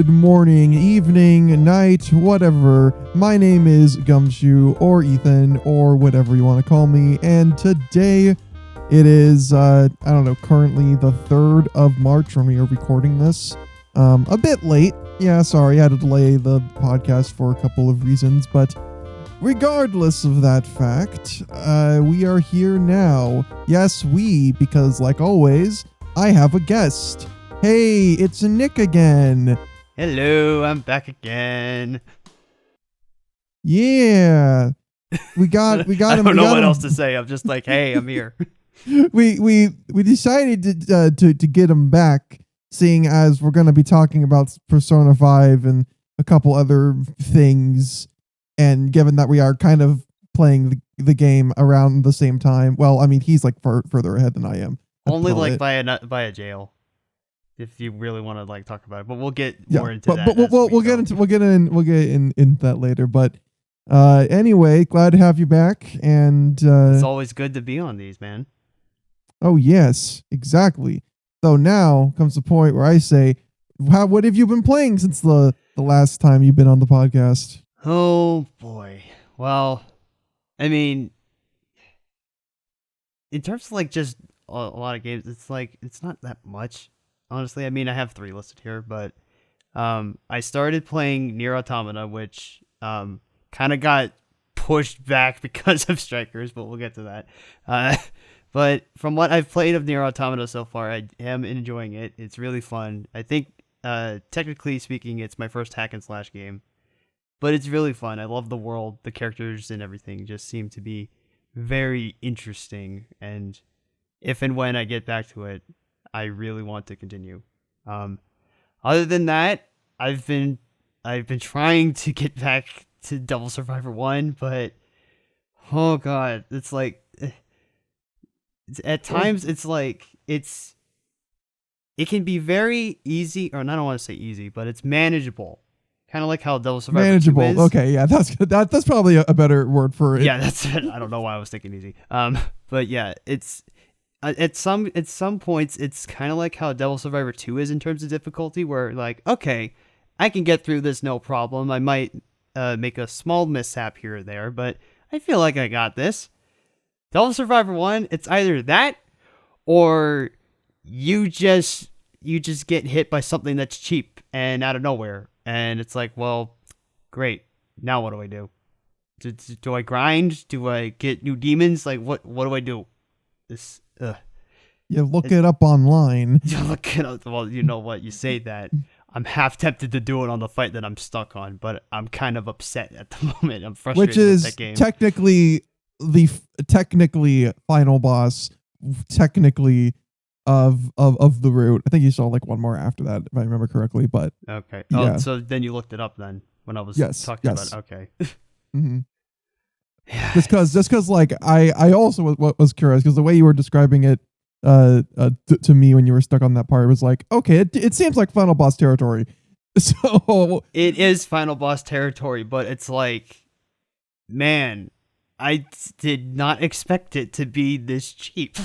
good morning, evening, night, whatever. My name is Gumshoe, or Ethan, or whatever you want to call me, and today it is, currently the 3rd of March when we are recording this. A bit late. Yeah, sorry, I had to delay the podcast for a couple of reasons, but regardless of that fact, we are here now. Yes, because like always, I have a guest. Hey, it's Nick again. Hello, I'm back again. Yeah, we got him. I don't know what else to say. I'm just like, hey, I'm here. we decided to get him back, seeing as we're going to be talking about Persona 5 and a couple other things, and given that we are kind of playing the game around the same time. Well, I mean, he's like further ahead than I am. Only like by a jail, if you really want to like talk about it. But we'll get more into that. But we'll get into that later. But anyway, glad to have you back, and it's always good to be on these, man. Oh yes, exactly. So now comes the point where I say, what have you been playing since the last time you've been on the podcast? Oh boy. Well, I mean, in terms of like just a lot of games, it's not that much, honestly. I mean, I have 3 listed here, but I started playing Nier Automata, which kind of got pushed back because of strikers, but we'll get to that. But from what I've played of Nier Automata so far, I am enjoying it. It's really fun. I think, technically speaking, it's my first hack and slash game, but it's really fun. I love the world, the characters and everything just seem to be very interesting, and if and when I get back to it, I really want to continue. Other than that, I've been trying to get back to Devil Survivor 1, but oh god, it's like at times it can be very easy, or I don't want to say easy, but it's manageable. Kind of like how Devil Survivor 2 is. Okay, yeah, that's good. That's probably a better word for it. Yeah, that's it. I don't know why I was thinking easy. But yeah, it's at some points it's kind of like how Devil Survivor 2 is in terms of difficulty, where like, okay, I can get through this no problem. I might make a small mishap here or there, but I feel like I got this. Devil Survivor 1, it's either that or you just get hit by something that's cheap and out of nowhere. And it's like, well, great. Now what do I do? Do I grind? Do I get new demons? Like, what do I do? You look it up online. You look it up. Well, you know what? You say that. I'm half tempted to do it on the fight that I'm stuck on, but I'm kind of upset at the moment. I'm frustrated Which is with that game. technically final boss, technically of the route. I think you saw like one more after that, if I remember correctly. But okay. Yeah. Oh, so then you looked it up then when I was talking about it. Okay. Mm-hmm. Yeah. Just because like I also was curious, because the way you were describing it to me when you were stuck on that part was like, okay, it seems like final boss territory. So it is final boss territory, but it's like, man, I did not expect it to be this cheap.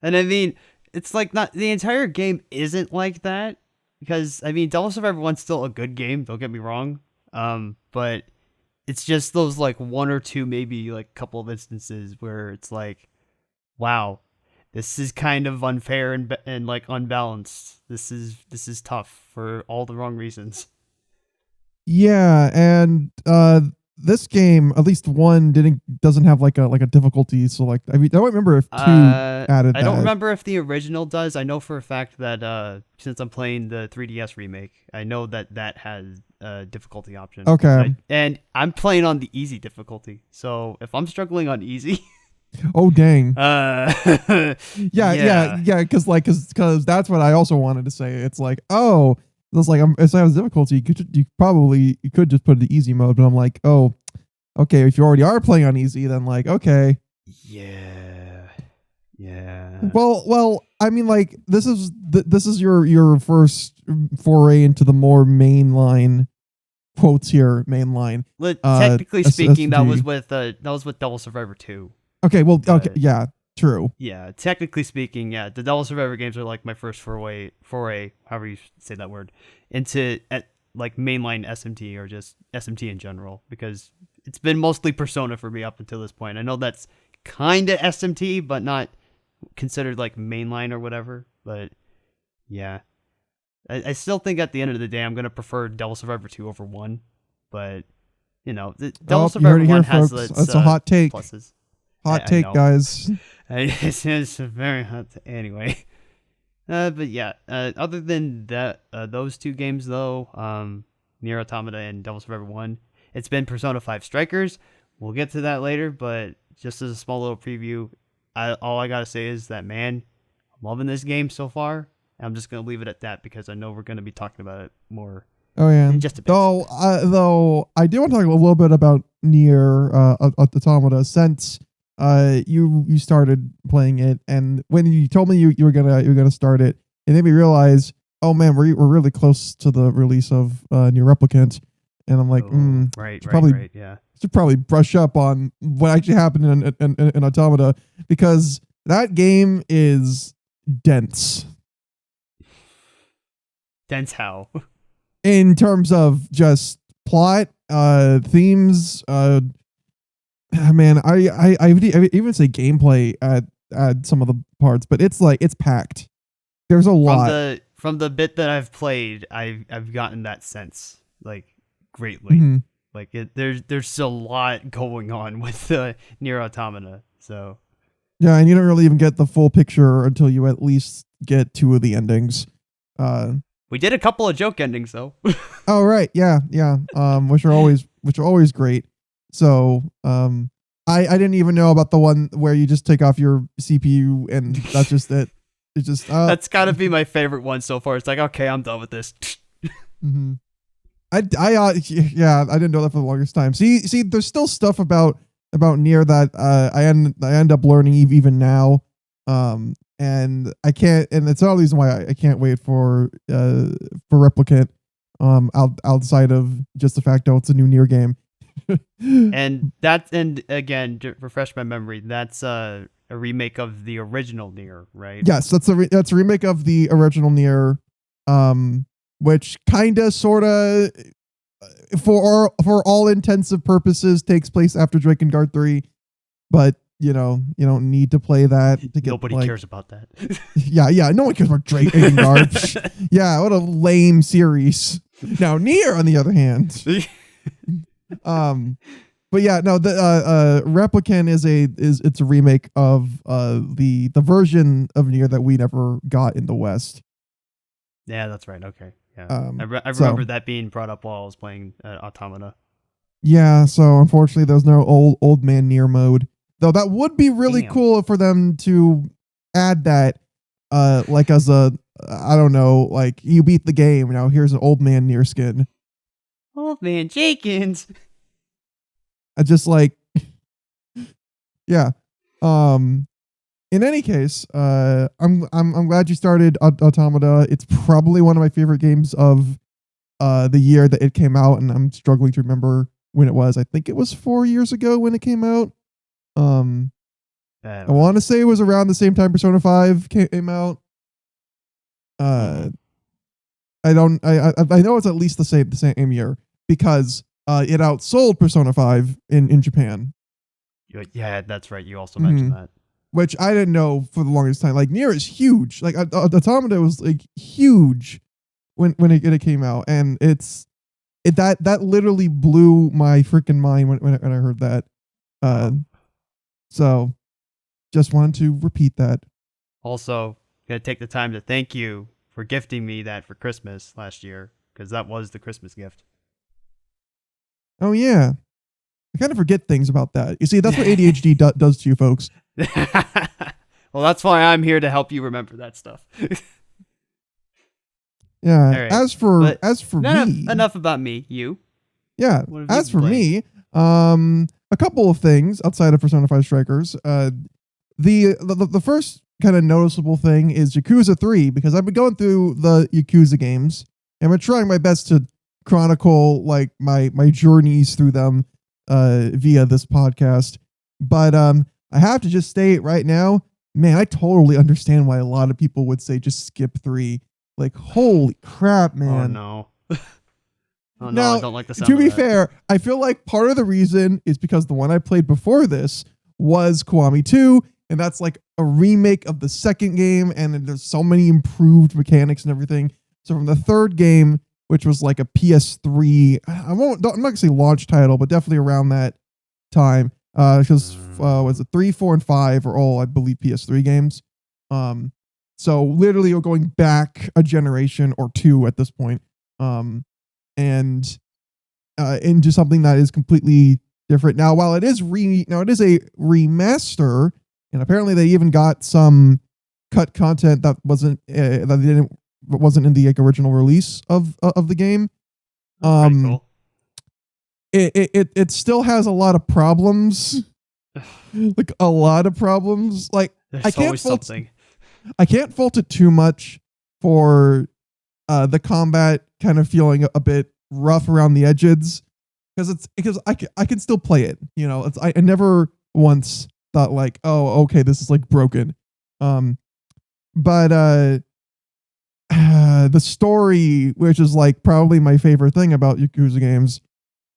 And I mean, it's like, not the entire game isn't like that, because I mean, Devil Survivor 1's still a good game, don't get me wrong. But it's just those like 1 or 2, maybe like couple of instances where it's like, wow, this is kind of unfair and like unbalanced. This is tough for all the wrong reasons. Yeah, and this game, at least 1, doesn't have like a difficulty. So like, I don't remember if 2 added. I don't remember if the original does. I know for a fact that since I'm playing the 3DS remake, I know that has a difficulty option. Okay. And I'm playing on the easy difficulty. So if I'm struggling on easy, oh dang. yeah. Because that's what I also wanted to say. It's like, oh, it's like, if I have difficulty, you could just put it in easy mode, but I'm like, oh, okay, if you already are playing on easy, then like, okay. Yeah. Well, I mean, like, this is your first foray into the more mainline, quotes here, mainline. Technically speaking, that was with Devil Survivor 2. Okay, well, okay, yeah. True. Yeah, technically speaking, yeah, the Devil Survivor games are like my first foray, however you say that word, into like mainline SMT or just SMT in general, because it's been mostly Persona for me up until this point. I know that's kind of SMT, but not considered like mainline or whatever. But yeah, I still think at the end of the day, I'm gonna prefer Devil Survivor 2 over 1. But the Devil Oh, you Survivor heard it 1 here, has folks. its That's a hot take. pluses. Hot I take, know. guys. It's very hot. Anyway, but yeah. Other than that, those two games though, Nier Automata and Devil Survivor 1, it's been Persona 5 Strikers. We'll get to that later, but just as a small little preview, all I gotta say is that, man, I'm loving this game so far. I'm just gonna leave it at that because I know we're gonna be talking about it more Oh yeah. in just a bit. Though I do want to talk a little bit about Nier Automata, since you started playing it, and when you told me you were gonna start it, it made me realize, oh man, we're really close to the release of Nier Replicant, and I'm like, right, yeah. should probably brush up on what actually happened in Automata, because that game is dense. Dense how? In terms of just plot, themes, man, I even say gameplay at some of the parts, but it's packed. There's a lot. From the bit that I've played, I've gotten that sense, like, greatly. Mm-hmm. Like there's a lot going on with Nier Automata. So yeah, and you don't really even get the full picture until you at least get 2 of the endings. We did a couple of joke endings though. Oh right, yeah. Which are always great. So I didn't even know about the one where you just take off your CPU and that's just it. It's just that's gotta be my favorite one so far. It's like, okay, I'm done with this. Mm-hmm. I didn't know that for the longest time. See, there's still stuff about Nier that I end up learning even now. And I can't, and it's another reason why I can't wait for Replicant. Outside of just the fact that it's a new Nier game. and again, to refresh my memory, that's a remake of the original Nier, right? Yes, that's a remake of the original Nier, which kinda sorta, for all intensive purposes, takes place after Drakengard 3, but you don't need to play that to get. Nobody cares about that. yeah, no one cares about Drakengard. Yeah, what a lame series. Now Nier, on the other hand, but yeah, no, the Replicant is a remake of the version of Nier that we never got in the West. Yeah, that's right. Okay, yeah, I remember that being brought up while I was playing Automata. Yeah, so unfortunately, there's no old man Nier mode. Though that would be really cool for them to add that, like as a, I don't know, like you beat the game, now here's an old man Nier skin. Old man Jenkins. I just like, yeah. In any case, I'm glad you started Automata. It's probably one of my favorite games of the year that it came out, and I'm struggling to remember when it was. I think it was 4 years ago when it came out. I want to say it was around the same time Persona 5 came out. I know it's at least the same year, because it outsold Persona 5 in Japan. Yeah, that's right. You also mentioned that. Which I didn't know for the longest time. Like, Nier is huge. Like, Automata was like huge when it came out, and that literally blew my freaking mind when I heard that. So just wanted to repeat that. Also, gonna take the time to thank you for gifting me that for Christmas last year, because that was the Christmas gift. Oh yeah, I kind of forget things about that. You see, that's what ADHD does to you, folks. Well, that's why I'm here to help you remember that stuff. Yeah. Right. As for me, enough about me. You. Yeah. As for me, a couple of things outside of Persona 5 Strikers. The first kind of noticeable thing is Yakuza 3, because I've been going through the Yakuza games and I'm trying my best to chronicle like my journeys through them via this podcast. But I have to just state right now, man, I totally understand why a lot of people would say just skip 3. Like, holy crap, Oh man. no. Oh no, I Now, don't like the sound to of be that. fair, I feel like part of the reason is because the one I played before this was Kiwami 2, and that's like a remake of the second game, and there's so many improved mechanics and everything. So from the third game, which was like a PS3, I'm not gonna say launch title, but definitely around that time. Because was it 3, 4, and 5 are all, I believe, PS3 games. Um, so literally you're going back a generation or two at this point. And into something that is completely different. Now, while it is it is a remaster, and apparently they even got some cut content that wasn't in the like, original release of the game. That's pretty cool. It still has a lot of problems, like a lot of problems. Like There's I can't always fault something. I can't fault it too much for the combat kind of feeling a bit rough around the edges because I can still play it. You know, I never once thought like, oh, okay, this is like broken. Um, but the story, which is like probably my favorite thing about Yakuza games,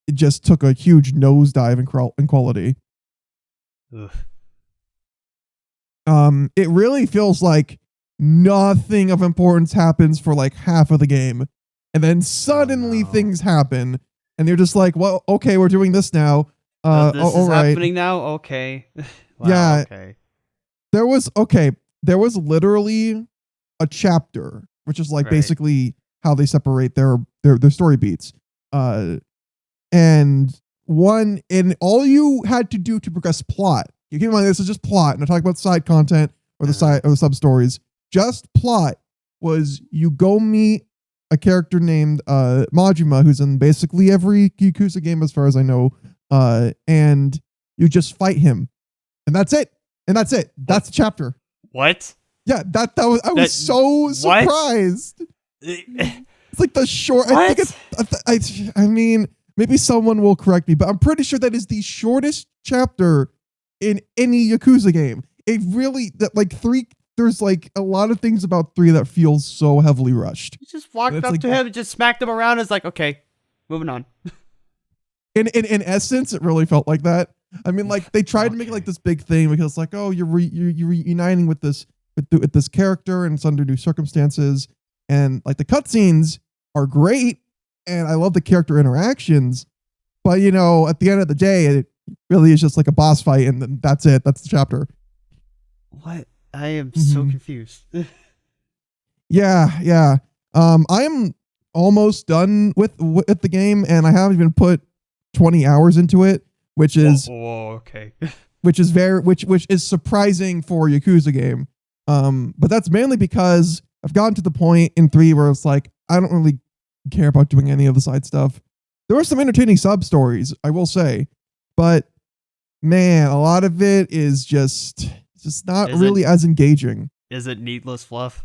it just took a huge nosedive in quality. Ugh. It really feels like nothing of importance happens for like half of the game, and then suddenly things happen, and they're just like, well, okay, we're doing this now. This is All right, happening now? Okay. Wow, yeah. okay. There was literally a chapter, which is like Right. basically how they separate their story beats. Uh, and all you had to do to progress plot. You keep in mind this is just plot, and I talk about side content or the side or the sub stories. Just plot was you go meet a character named Majima, who's in basically every Yakuza game as far as I know, and you just fight him, and that's it. And that's it. That's the chapter. What? Yeah, that was I was so surprised. It's like the short. I think What? I mean, maybe someone will correct me, but I'm pretty sure that is the shortest chapter in any Yakuza game. It really that like 3. There's like a lot of things about 3 that feels so heavily rushed. You just walked up like, to him and just smacked him around. It's like, okay, moving on. In essence, it really felt like that. I mean, like they tried to make it like this big thing because it's like, oh, you're reuniting with this character and it's under new circumstances, and like the cutscenes are great, and I love the character interactions, but you know, at the end of the day, it really is just like a boss fight, and then that's it. That's the chapter. What? I am so confused. Yeah. I'm almost done with the game, and I haven't even put 20 hours into it, which is okay. which is surprising for a Yakuza game. But that's mainly because I've gotten to the point in 3 where it's like I don't really care about doing any of the side stuff. There were some entertaining sub stories, I will say, but man, a lot of it is just not really as engaging. Is it needless fluff?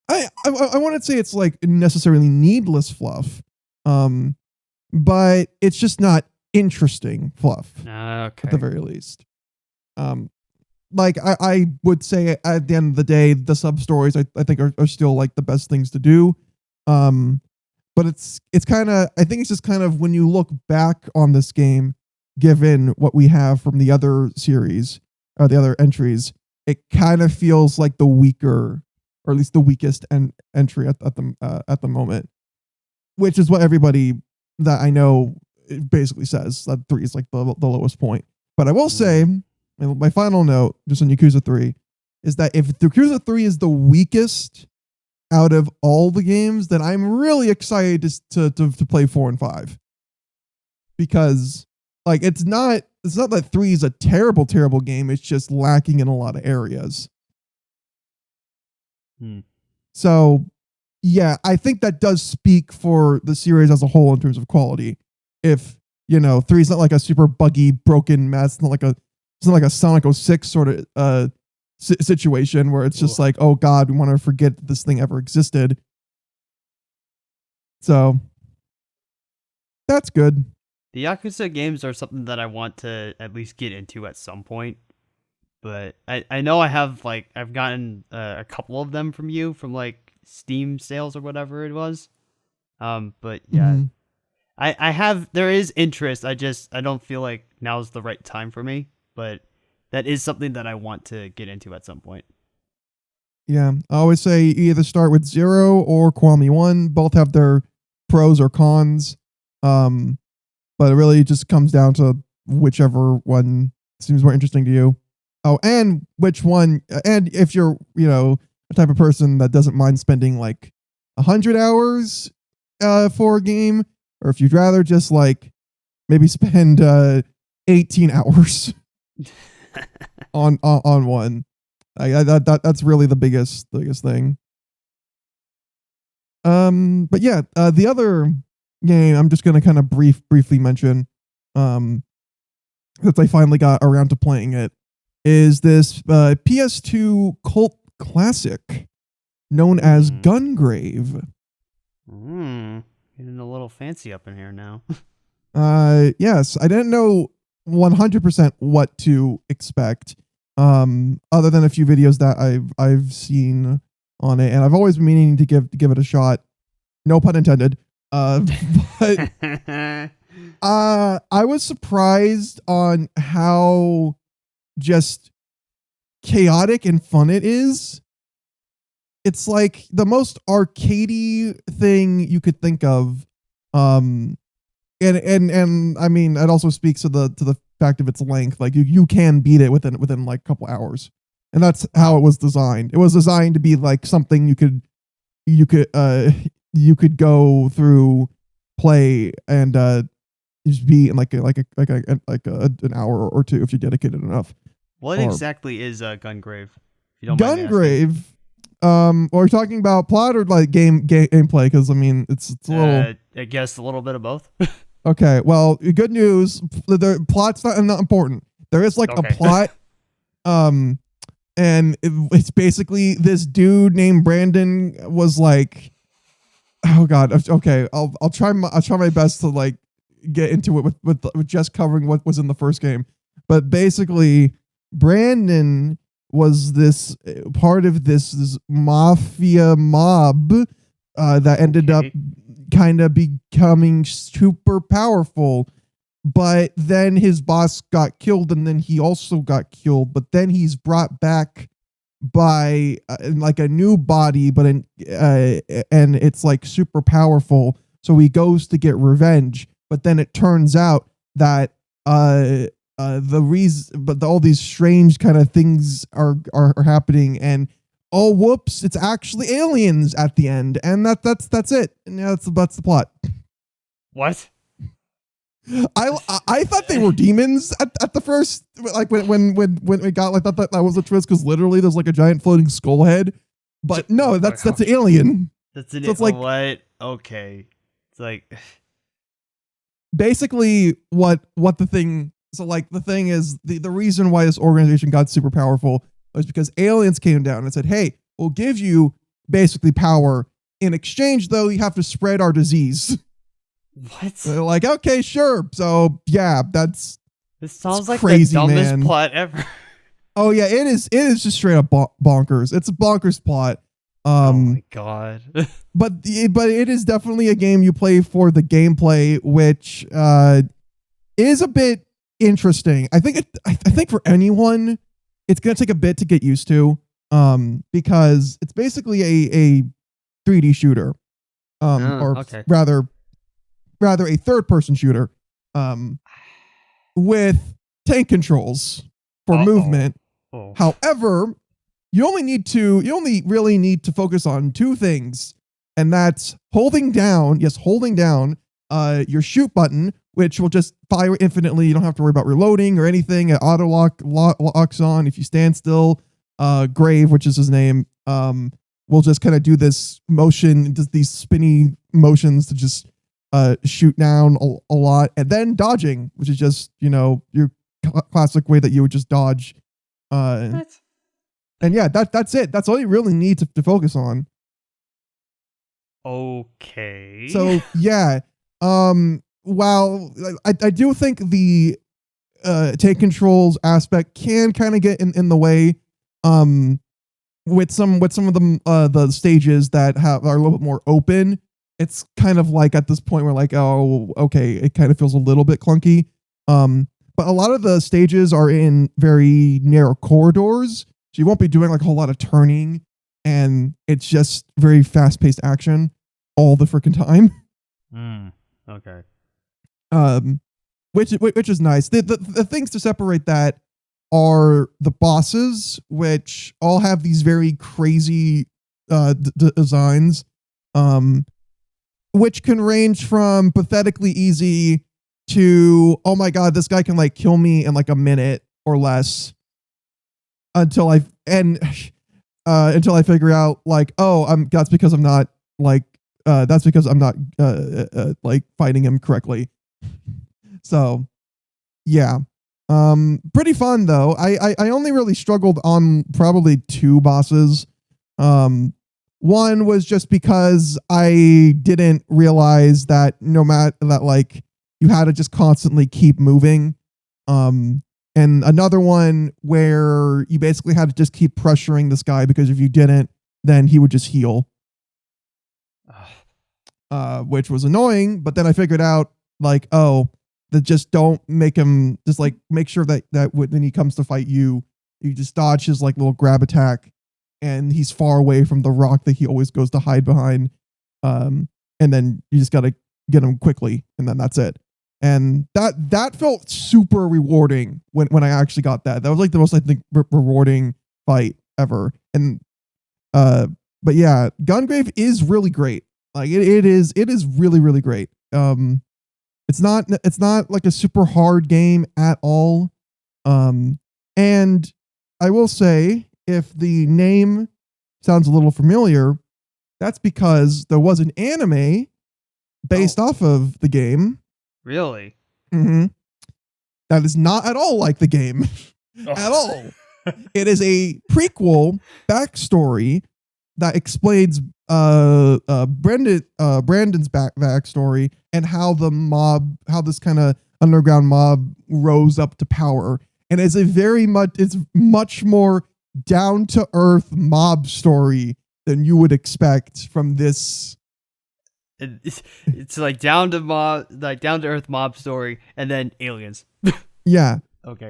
I wouldn't say it's like necessarily needless fluff, but it's just not interesting fluff Okay. at the very least. Like I would say at the end of the day, the sub stories I think are still like the best things to do. But it's kind of I think it's just kind of when you look back on this game, given what we have from the other series or the other entries, it kind of feels like the weaker or at least the weakest entry at the moment, which is what everybody that I know basically says that 3 is like the lowest point. But I will say, my final note, just on Yakuza 3, is that if Yakuza 3 is the weakest out of all the games, then I'm really excited to play 4 and 5. Because like it's not that 3 is a terrible game, it's just lacking in a lot of areas. So yeah, I think that does speak for the series as a whole in terms of quality. If, you know, 3 is not like a super buggy, broken mess, it's not like a Sonic 06 sort of situation where it's just like, oh god, we want to forget that this thing ever existed. So that's good. The Yakuza games are something that I want to at least get into at some point. but I know I've gotten a couple of them from you from like Steam sales or whatever it was. But yeah, Hmm. I have there is interest. I don't feel like now's the right time for me, but that is something that I want to get into at some point. Yeah, I always say either start with Zero or Kwami One. Both have their pros or cons, but it really just comes down to whichever one seems more interesting to you. Oh, and which one? And if you're, a type of person that doesn't mind spending like 100 hours for a game, or if you'd rather just like maybe spend 18 hours on one. That's really the biggest thing. But yeah, the other game I'm just gonna kind of briefly mention, um, since I finally got around to playing it, is this PS2 cult classic known as Hmm. Gungrave. Getting a little fancy up in here now. Yes, I didn't know 100% what to expect. Other than a few videos that I've seen on it, and I've always been meaning to give it a shot. No pun intended. But I was surprised on how just chaotic and fun it is. It's like the most arcadey thing you could think of. Um, and I mean, it also speaks to the fact of its length. Like you can beat it within like a couple hours, and that's how it Wow. was designed. It was designed to be like something you could you could go through, play, and just be in an hour or two if you're dedicated enough. What Or exactly is Gungrave? If you don't mind me asking. Gungrave. Or are talking about plot or like gameplay? Because I mean, it's a little. I guess a little bit of both. Okay, well, good news. The plot's not important. There is like a Okay. plot, um, and it's basically this dude named Brandon was like, oh god, okay, I'll try my best to like get into it with just covering what was in the first game, but basically, Brandon was this part of this mafia mob that ended up Okay. kind of becoming super powerful. But then his boss got killed, and then he also got killed. But then he's brought back by like a new body, but and it's like super powerful. So he goes to get revenge. But then it turns out that the reason, but all these strange kind of things are happening, and oh whoops, it's actually aliens at the end, and that's it. And yeah, that's the plot. What? I thought they were demons at the first, like when we got like that was a twist, because literally there's like a giant floating skull head, but no, that's an alien. That's an So it's like what? Okay. It's like basically what the thing. So like the thing is the reason why this organization got super powerful was because aliens came down and said, "Hey, we'll give you basically power. In exchange, though, you have to spread our disease." what? They're like, "Okay, sure." So yeah, This it's sounds like the crazy, dumbest man. plot ever. Oh yeah, it is. It is just straight up bonkers. It's a bonkers plot. Oh my god. But it is definitely a game you play for the gameplay, which is a bit interesting. I think for anyone, it's gonna take a bit to get used to. Because it's basically a 3D shooter. Oh, Or okay. rather a third person shooter. With tank controls for Uh-oh. movement. Oh. However, you only really need to focus on two things, and that's holding down your shoot button, which will just fire infinitely. You don't have to worry about reloading or anything. It auto locks on if you stand still. Grave, which is his name, will just kind of do this motion, just these spinny motions to just shoot down a lot, and then dodging, which is just your classic way that you would just dodge. What? And yeah, that's it. That's all you really need to focus on. Okay. So yeah, while I do think the take controls aspect can kind of get in the way. With some of the stages that are a little bit more open, it's kind of like at this point we're like, oh, okay, it kind of feels a little bit clunky. But a lot of the stages are in very narrow corridors, so you won't be doing like a whole lot of turning, and it's just very fast paced action all the freaking time. Okay. Which is nice. The things to separate that are the bosses, which all have these very crazy designs, which can range from pathetically easy to, oh my god, this guy can like kill me in like a minute or less, until I figure out like, oh, that's because I'm not like like fighting him correctly. So yeah. Pretty fun though. I only really struggled on probably 2 bosses. One was just because I didn't realize that no matter that, like, you had to just constantly keep moving. And another one where you basically had to just keep pressuring this guy, because if you didn't, then he would just heal. Which was annoying, but then I figured out like, oh, that just don't make him, just like make sure that when he comes to fight you, you just dodge his like little grab attack, and he's far away from the rock that he always goes to hide behind. And then you just gotta get him quickly, and then that's it. And that felt super rewarding when I actually got that. That was like the most, I think, rewarding fight ever. And but yeah, Gungrave is really great. Like it is really, really great. It's not like a super hard game at all. And I will say, if the name sounds a little familiar, that's because there was an anime based off of the game. Really? Mm-hmm. That is not at all like the game. At all. It is a prequel backstory that explains Brandon's backstory, and how this kind of underground mob rose up to power. And it's much more down to earth mob story than you would expect from this. It's like down to earth mob story, and then aliens. Yeah. Okay.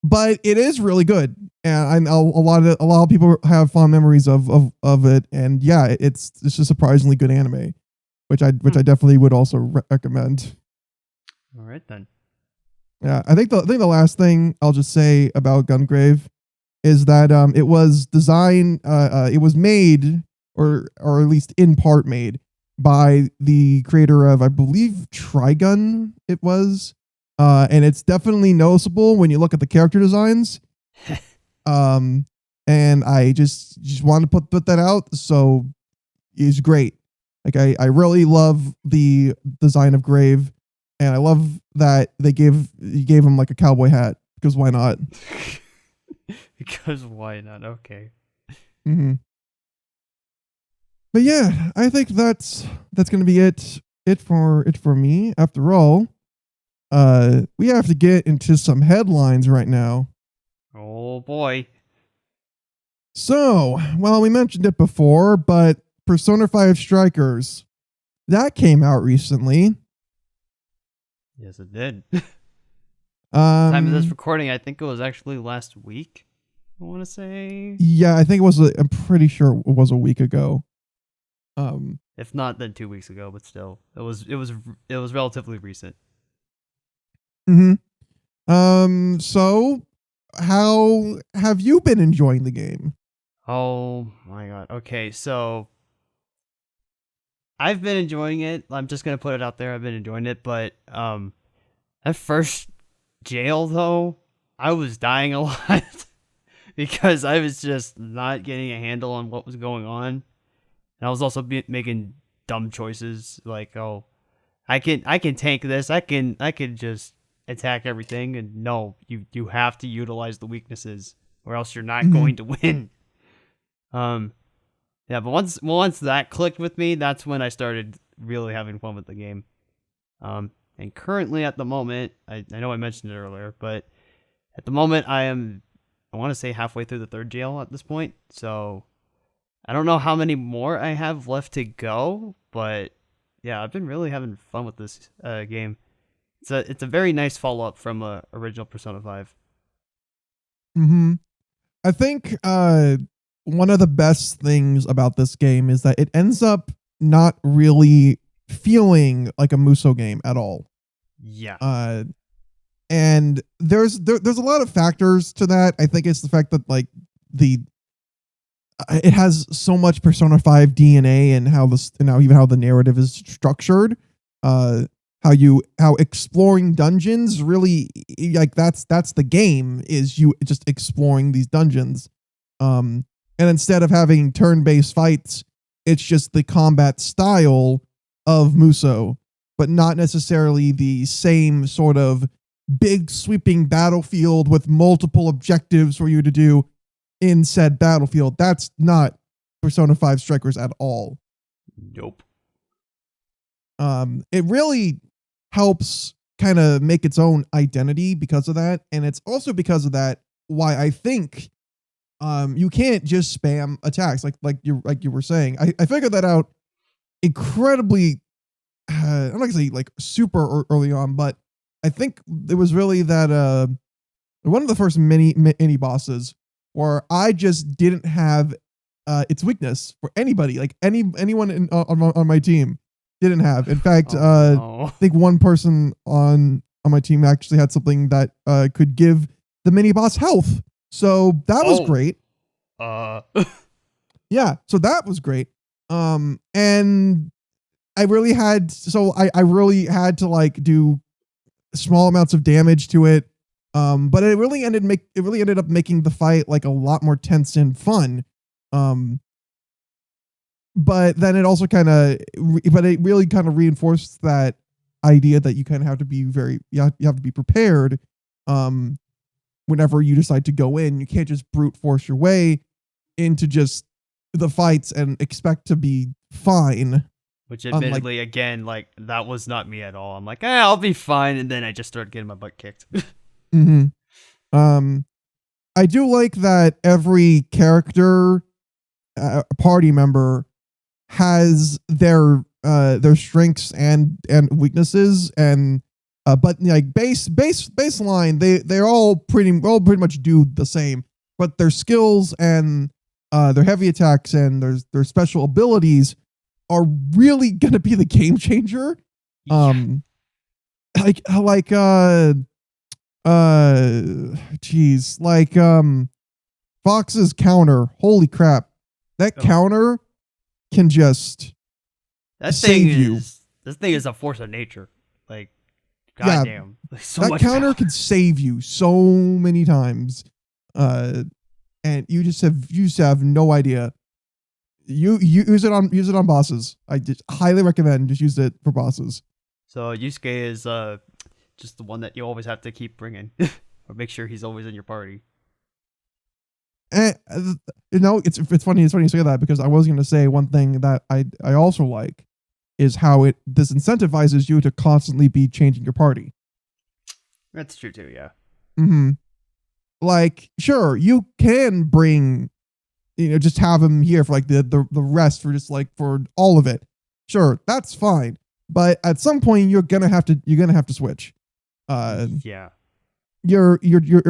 But it is really good, and I know a lot of people have fond memories of it, and yeah, it's just a surprisingly good anime, which I definitely would also recommend. All right then. Yeah, I think the last thing I'll just say about Gungrave is that it was designed, it was made, or at least in part made, by the creator of, I believe, Trigun. It was. And it's definitely noticeable when you look at the character designs. And I just want to put that out. So it's great. Like I really love the design of Grave, and I love that you gave him like a cowboy hat, because why not? Because why not? Okay. Mm-hmm. But yeah, I think that's gonna be it for me. After all, we have to get into some headlines right now. Oh boy. So, well, we mentioned it before, but Persona 5 Strikers, that came out recently. Yes, it did. Time of this recording, I think it was actually last week. I want to say. Yeah, I think it was. I'm pretty sure it was a week ago. If not, then 2 weeks ago, but still, it was relatively recent. Mm-hmm. So how have you been enjoying the game? Oh my god. Okay, so I've been enjoying it. I'm just gonna put it out there. I've been enjoying it, but at first jail though, I was dying a lot because I was just not getting a handle on what was going on, and I was also making dumb choices like, oh, I can tank this. I can just attack everything, and no, you have to utilize the weaknesses, or else you're not going to win. Yeah, but once that clicked with me, that's when I started really having fun with the game. And currently, at the moment, I know I mentioned it earlier, but at the moment, I want to say halfway through the third jail at this point. So I don't know how many more I have left to go, but yeah, I've been really having fun with this game. It's a very nice follow up from original Persona 5. Mm-hmm. I think one of the best things about this game is that it ends up not really feeling like a Muso game at all. Yeah. And there's a lot of factors to that. I think it's the fact that like the it has so much Persona 5 DNA and how this and how even how the narrative is structured. How exploring dungeons really like that's the game is you just exploring these dungeons. And instead of having turn-based fights, it's just the combat style of Muso, but not necessarily the same sort of big sweeping battlefield with multiple objectives for you to do in said battlefield. That's not Persona 5 Strikers at all. Nope. It really helps kind of make its own identity because of that, and it's also because of that why I think you can't just spam attacks like you were saying. I figured that out incredibly. I'm not gonna say like super early on, but I think it was really that one of the first mini bosses where I just didn't have its weakness for anybody, like anyone on my team didn't have. In fact, no. I think one person on my team actually had something that could give the mini boss health. So that was great. Yeah, so that was great. And I really had I really had to like do small amounts of damage to it. But it really ended up making the fight like a lot more tense and fun. But then it also but it really kind of reinforced that idea that you kind of have to be you have to be prepared whenever you decide to go in. You can't just brute force your way into just the fights and expect to be fine. Which admittedly, again, like that was not me at all. I'm like, I'll be fine, and then I just started getting my butt kicked. Mm-hmm. I do like that every character, party member, has their strengths and weaknesses, and but like baseline, they're all pretty much do the same, but their skills and their heavy attacks and their special abilities are really gonna be the game changer. Geez, like Fox's counter. Holy crap, that counter can just save you. This thing is a force of nature. Like, goddamn, yeah, so that much counter power. can save you so many times, and you just have no idea. You use it on bosses. I just highly recommend just use it for bosses. So Yusuke is just the one that you always have to keep bringing, or make sure he's always in your party. And it's funny you say that, because I was going to say one thing that I also like is how it disincentivizes you to constantly be changing your party. That's true too, yeah. Mm-hmm. Like, sure, you can bring, just have him here for like the rest, for just like for all of it. Sure, that's fine. But at some point you're gonna have to switch. Yeah. You're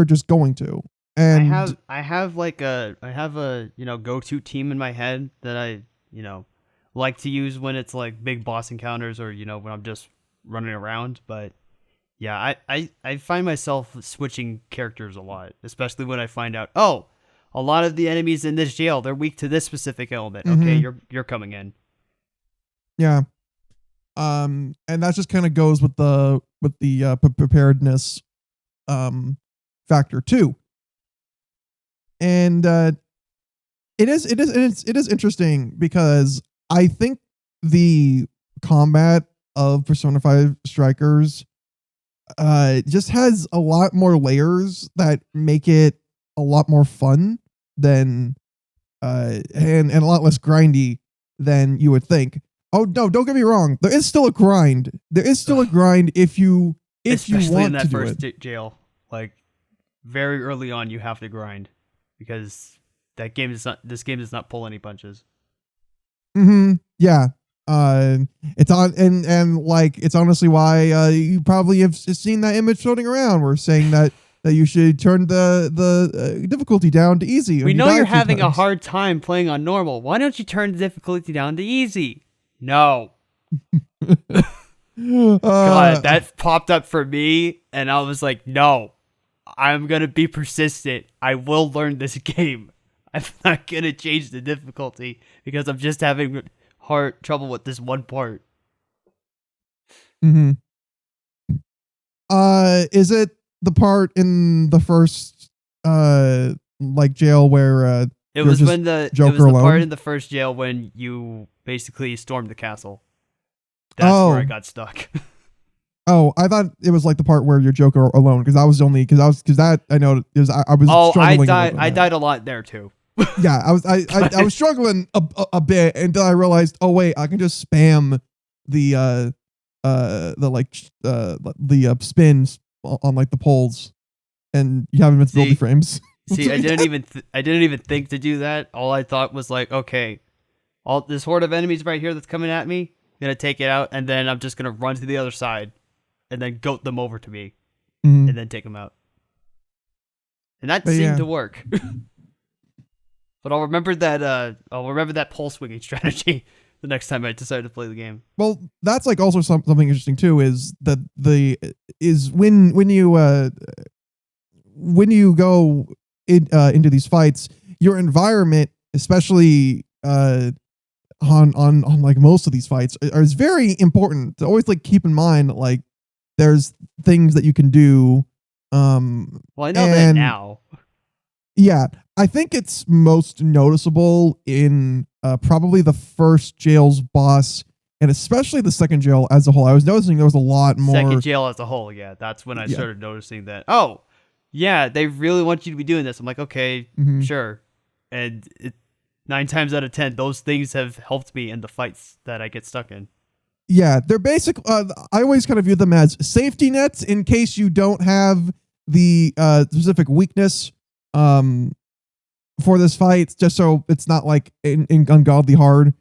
just going to. And I have a go-to team in my head that I like to use when it's like big boss encounters, or when I'm just running around. But yeah, I find myself switching characters a lot, especially when I find out, a lot of the enemies in this jail, they're weak to this specific element. Mm-hmm. Okay, you're coming in. Yeah. And that just kind of goes with the preparedness factor too. And it is interesting, because I think the combat of Persona 5 Strikers just has a lot more layers that make it a lot more fun than and a lot less grindy than you would think. Oh no, don't get me wrong. There is still a grind. There is still a grind if you Especially want in that to do first it. jail. Like very early on, you have to grind because this game does not pull any punches. Yeah. It's on and like it's honestly why you probably have seen that image floating around. We're saying that you should turn the difficulty down to easy. We When you know die you're a few having a times. hard time playing on normal. Why don't you turn the difficulty down to easy? No. God, that popped up for me, and I was like, no, I'm going to be persistent. I will learn this game. I'm not going to change the difficulty because I'm just having hard trouble with this one part. Mm-hmm. Is it the part in the first like jail where It you're was just when it Joker was the part alone? in the first jail when you basically stormed the castle. That's where I got stuck. Oh, I thought it was like the part where you're Joker alone because I was only because that I know is I was Oh, struggling. I died a lot there too. Yeah, I was struggling a bit until I realized, oh wait, I can just spam the spins on like the poles, and you have invincibility frames. See, I didn't even think to do that. All I thought was like, okay, all this horde of enemies right here that's coming at me, I'm gonna take it out, and then I'm just gonna run to the other side, and then goat them over to me, and then take them out. And that seemed to work. But I'll remember that pole swinging strategy the next time I decide to play the game. Well, that's like also something interesting too. Is that when you go into these fights, your environment, especially on like most of these fights, is very important to always like keep in mind. Like, there's things that you can do. Well, I know that now. Yeah, I think it's most noticeable in probably the first jail's boss, and especially the second jail as a whole. I was noticing there was a lot more. Second jail as a whole, yeah. That's when I started noticing that. Oh, yeah, they really want you to be doing this. I'm like, okay, sure. And 9 times out of 10, those things have helped me in the fights that I get stuck in. Yeah, they're basic. I always kind of view them as safety nets in case you don't have the specific weakness for this fight, just so it's not like in ungodly hard.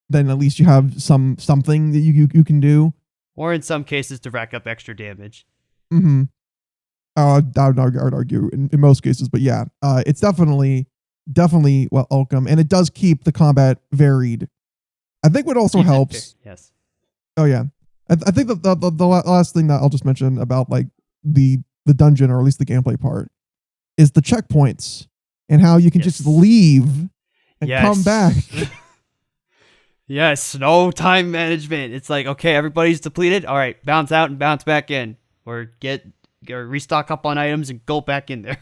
Then at least you have something that you can do, or in some cases to rack up extra damage. I would argue in most cases, but yeah, it's definitely welcome, and it does keep the combat varied. I think what also helps. Yes. Oh yeah, I think the last thing that I'll just mention about like the dungeon, or at least the gameplay part, is the checkpoints and how you can just leave and come back. Yes, no time management. It's like, okay, everybody's depleted. All right, bounce out and bounce back in, or restock up on items and go back in there.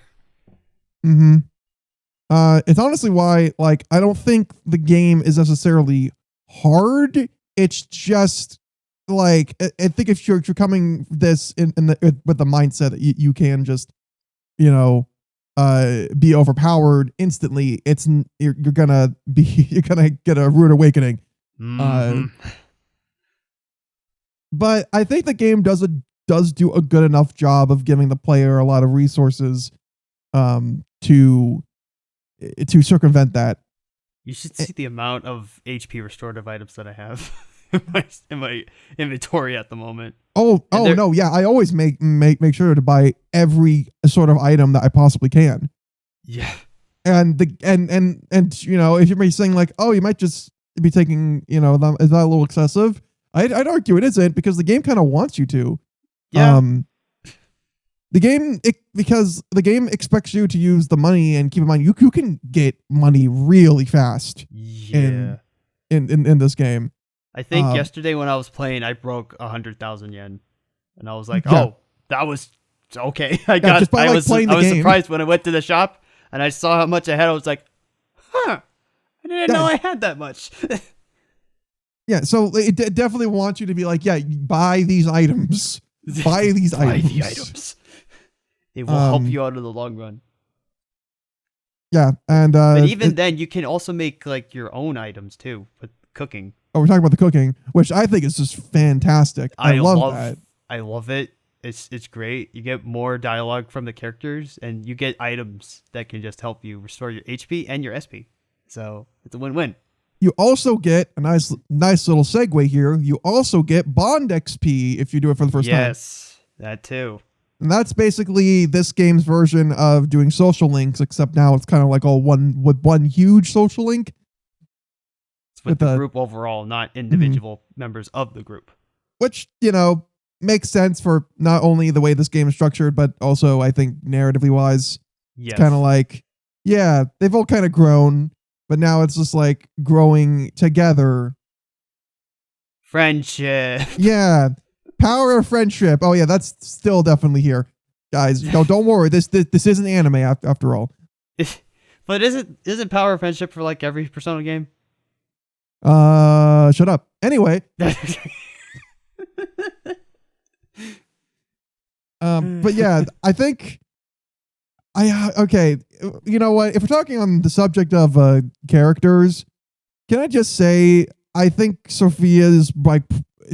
It's honestly why, like, I don't think the game is necessarily hard. It's just like, I think if you're coming this with the mindset that you can just, be overpowered instantly, you're gonna get a rude awakening. But I think the game does do a good enough job of giving the player a lot of resources to circumvent that. You should see the amount of HP restorative items that I have in my inventory at the moment. No, yeah, I always make sure to buy every sort of item that I possibly can. Yeah. And if you're saying like, oh, you might just be taking, is that a little excessive? I'd argue it isn't, because the game kind of wants you to. Yeah. Because the game expects you to use the money, and keep in mind you can get money really fast. Yeah. In this game. I think yesterday when I was playing, I broke 100,000 yen, and I was like, "Oh, that was okay." I was surprised when I went to the shop and I saw how much I had. I was like, "Huh, I didn't know I had that much." Yeah, so it definitely wants you to be like, yeah, buy these items. Buy these items. The items. It will help you out in the long run. Yeah, and but even then, you can also make like your own items too, cooking. Oh, we're talking about the cooking, which I think is just fantastic. I love that. I love it. It's great. You get more dialogue from the characters, and you get items that can just help you restore your HP and your SP. So it's a win-win. You also get a nice little segue here. You also get Bond XP if you do it for the first time. Yes, that too. And that's basically this game's version of doing social links, except now it's kind of like all one huge social link. It's with the group overall, not individual members of the group. Which, makes sense for not only the way this game is structured, but also I think narratively wise. Yes. It's kind of like, yeah, they've all kind of grown, but now it's just like growing together. Friendship. Yeah. Power of friendship. Oh yeah, that's still definitely here. Guys, don't worry. This isn't anime after all. But isn't Power of Friendship for like every Persona game? Shut up. Anyway. But yeah, I think okay, you know what? If we're talking on the subject of characters, can I just say I think Sophia is like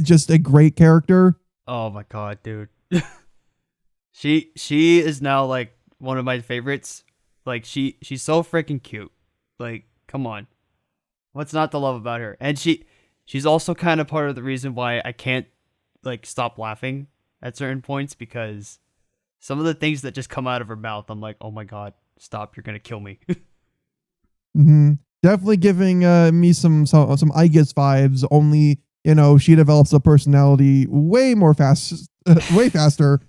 just a great character. Oh my god, dude. She is now like one of my favorites. Like she's so freaking cute. Like, come on. What's not to love about her? And she's also kind of part of the reason why I can't like stop laughing at certain points, because some of the things that just come out of her mouth, I'm like, oh my god, stop, you're gonna kill me. Definitely giving me some I guess vibes. Only she develops a personality way faster.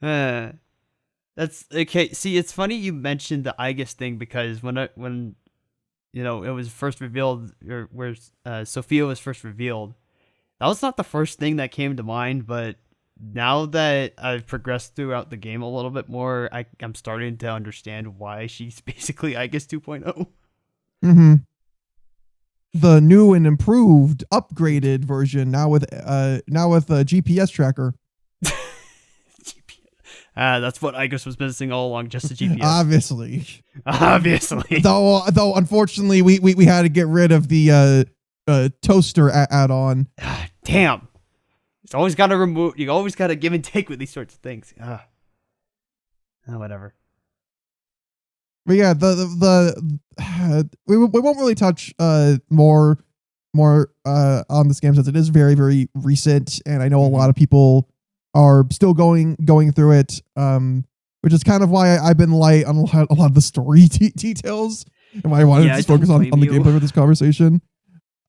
That's okay. See, it's funny you mentioned the Igus thing, because when it was first revealed, or where Sophia was first revealed, that was not the first thing that came to mind. But now that I've progressed throughout the game a little bit more, I'm starting to understand why she's basically Igus 2.0. The new and improved, upgraded version now with a GPS tracker. That's what Igus was missing all along, just the GPS. Obviously. Though unfortunately we had to get rid of the toaster add-on. Damn. It's always got to remove. You always got to give and take with these sorts of things. Whatever. But yeah, we won't really touch more on this game, since it is very, very recent, and I know a lot of people are still going through it, which is kind of why I've been light on a lot of the story details, and why I wanted to just focus on the gameplay of this conversation.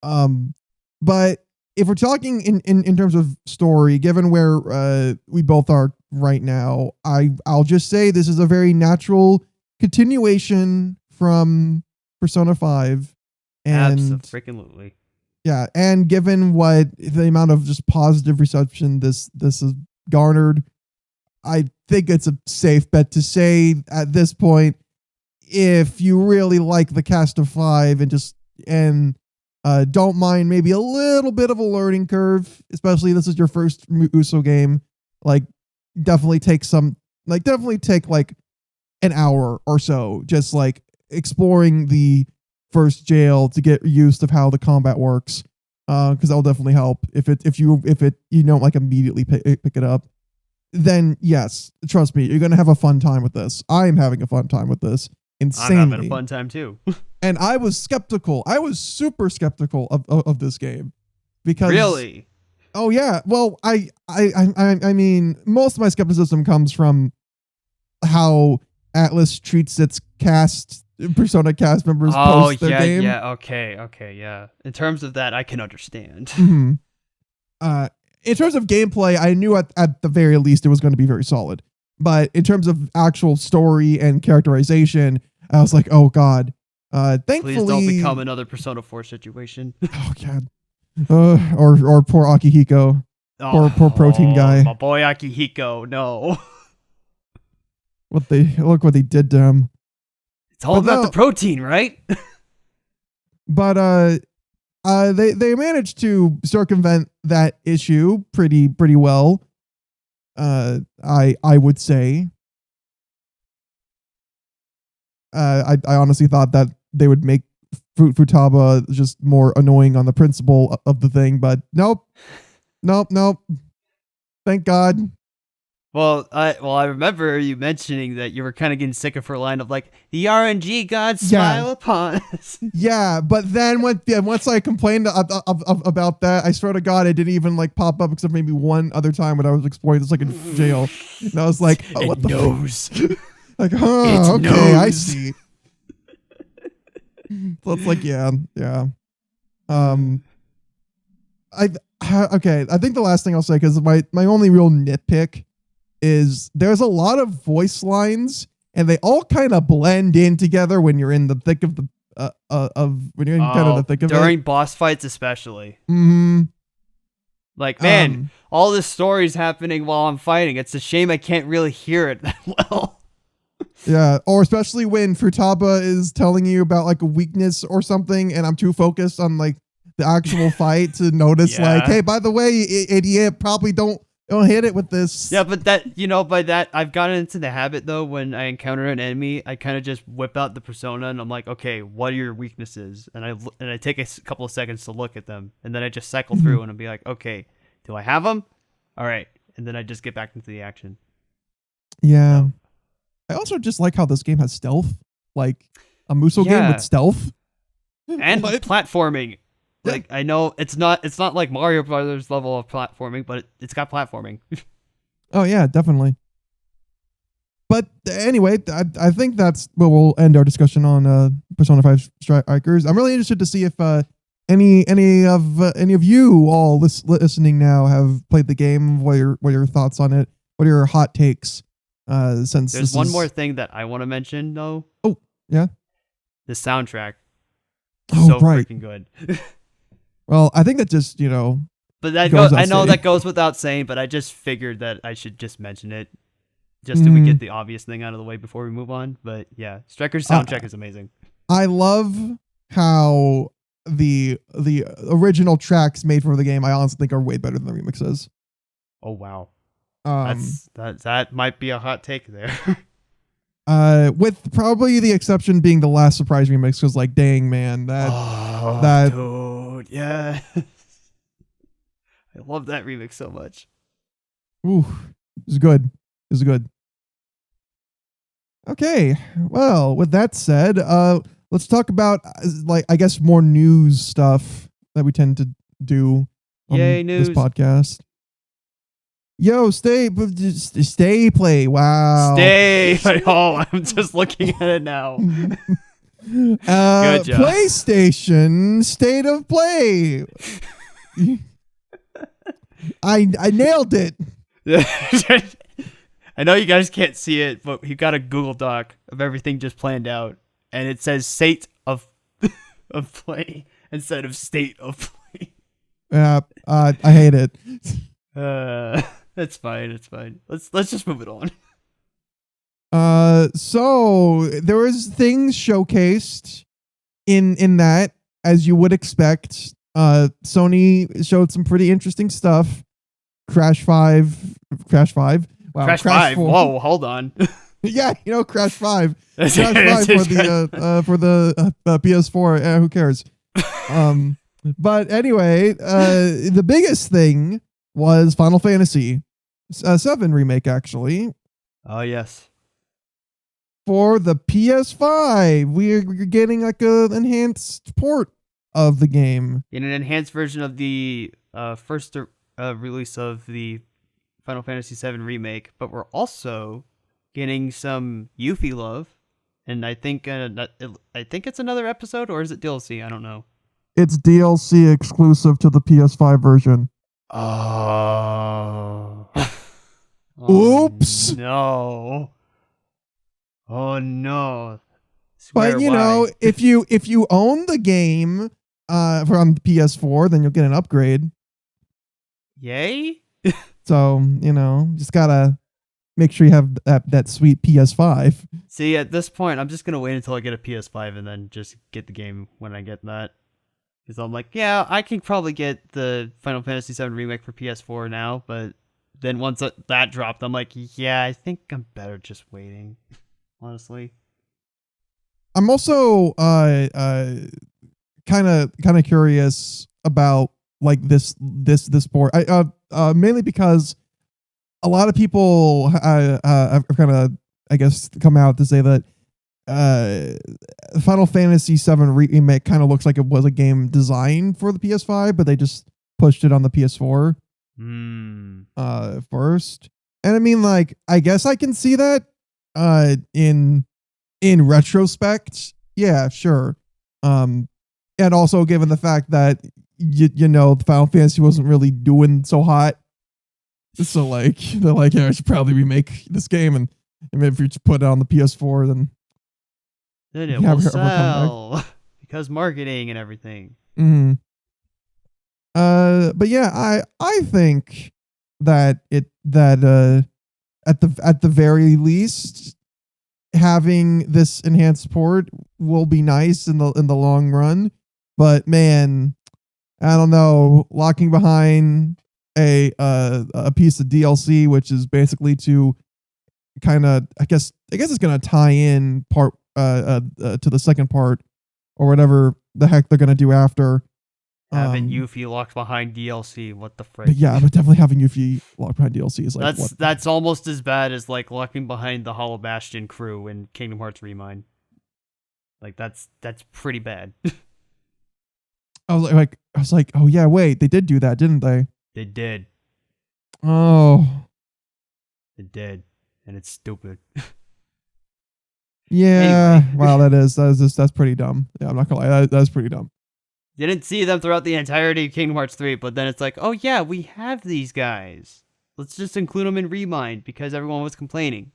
But if we're talking in terms of story, given where we both are right now, I'll just say this is a very natural continuation from Persona 5. And absolutely. Yeah, and given what the amount of just positive reception this has garnered, I think it's a safe bet to say at this point, if you really like the cast of 5 and don't mind maybe a little bit of a learning curve, especially this is your first Uso game, like definitely take like an hour or so just like exploring the first jail to get used to how the combat works, because that'll definitely help. If you don't like immediately pick it up, then yes, trust me, you're gonna have a fun time with this. I'm having a fun time with this. Insanely. I'm having a fun time too. And I was skeptical. I was super skeptical of this game, because really. Oh yeah. Well, I mean, most of my skepticism comes from how Atlas treats its Persona cast members post their game. Yeah, okay, yeah. In terms of that, I can understand. In terms of gameplay, I knew at the very least it was going to be very solid. But in terms of actual story and characterization, I was like, oh god. Thankfully, please don't become another Persona 4 situation. Oh god. Or poor Akihiko. Poor protein guy. My boy Akihiko, no. Look what they did to him. It's all about the protein, right? But they managed to circumvent that issue pretty well. I would say. I honestly thought that they would make Futaba is just more annoying on the principle of the thing. But nope. Thank God. Well, I remember you mentioning that you were kind of getting sick of her line of like, the RNG gods smile upon us. Yeah, but then once I complained about that, I swear to God, it didn't even like pop up except maybe one other time when I was exploring this like in jail, and I was like, oh, what the knows. Like, It okay, knows. I see. So it's like, yeah. I okay. I think the last thing I'll say, because my only real nitpick is there's a lot of voice lines, and they all kind of blend in together when you're in the thick of the when you're in kind of the thick of it during boss fights, especially. Mm-hmm. Like, man, all this story's happening while I'm fighting. It's a shame I can't really hear it that well. Yeah, or especially when Futaba is telling you about like a weakness or something, and I'm too focused on like the actual fight to notice like, hey, by the way, idiot, probably don't hit it with this. Yeah, but that, by that, I've gotten into the habit though. When I encounter an enemy, I kind of just whip out the persona and I'm like, okay, what are your weaknesses? And I take a couple of seconds to look at them, and then I just cycle through and I'll be like, okay, do I have them? All right, and then I just get back into the action. Yeah. So. I also just like how this game has stealth, like a Musou game with stealth and platforming. Like, I know it's not like Mario Brothers level of platforming, but it's got platforming. Oh yeah, definitely. But anyway, I think that's where we'll end our discussion on Persona 5 Strikers. I'm really interested to see if any of you all listening now have played the game. What are your thoughts on it? What are your hot takes? Since there's one more thing that I want to mention though. Oh yeah, the soundtrack. So freaking good. Well, I think that just but that I know that goes without saying, but I just figured that I should just mention it, just so we get the obvious thing out of the way before we move on. But yeah, Striker's soundtrack is amazing. I love how the original tracks made for the game, I honestly think, are way better than the remixes. Oh wow. That might be a hot take there. With probably the exception being the last surprise remix, because like, dang man, that dude, yeah. I love that remix so much. Ooh, it's good. It's good. Okay, well, with that said, let's talk about like, I guess, more news stuff that we tend to do on this podcast. Yo, stay play. Wow. Stay. Oh, I'm just looking at it now. Good job. PlayStation State of Play. I nailed it. I know you guys can't see it, but he got a Google Doc of everything just planned out, and it says State of Play instead of State of Play. Yeah, I hate it. It's fine. It's fine. Let's just move it on. So there was things showcased in that, as you would expect. Sony showed some pretty interesting stuff. Crash 5. Wow, Crash 5. Whoa, hold on. Yeah, Crash 5. Crash 5 for the PS4. Who cares? But anyway, the biggest thing was Final Fantasy 7 Remake, actually. Oh, yes. For the PS5, we're getting like an enhanced port of the game. In an enhanced version of the first release of the Final Fantasy 7 Remake, but we're also getting some Yuffie love, and I think it's another episode, or is it DLC? I don't know. It's DLC exclusive to the PS5 version. Oh. Oops. No. Oh no. But if you own the game from the PS4, then you'll get an upgrade. Yay. So, just gotta make sure you have that sweet PS5. See, at this point, I'm just gonna wait until I get a PS5 and then just get the game when I get that. Because I'm like, yeah, I can probably get the Final Fantasy VII Remake for PS4 now, but then once that dropped, I'm like, yeah, I think I'm better just waiting, honestly. I'm also kind of curious about like this port. Mainly because a lot of people have kind of, I guess, come out to say that Final Fantasy VII Remake kind of looks like it was a game designed for the PS5, but they just pushed it on the PS4 first. And I mean, like, I guess I can see that in retrospect. Yeah, sure. And also given the fact that you know, Final Fantasy wasn't really doing so hot. So like they're like, yeah, I should probably remake this game, and maybe if you just put it on the PS4, then it will sell because marketing and everything. Mm-hmm. But yeah, I think that at the very least, having this enhanced support will be nice in the long run. But man, I don't know, locking behind a piece of DLC, which is basically to kind of, I guess it's gonna tie in part to the second part or whatever the heck they're gonna do after. Having Yuffie locked behind DLC, what the frick? But yeah, but definitely having Yuffie locked behind DLC is like that's almost as bad as like locking behind the Hollow Bastion crew in Kingdom Hearts Remind. Like that's pretty bad. I was like, oh yeah, wait, they did do that, didn't they? They did. Oh. They did, and it's stupid. Yeah. Anyway. Wow, that's pretty dumb. Yeah, I'm not gonna lie, that's pretty dumb. Didn't see them throughout the entirety of Kingdom Hearts 3, but then it's like, oh yeah, we have these guys. Let's just include them in Remind because everyone was complaining.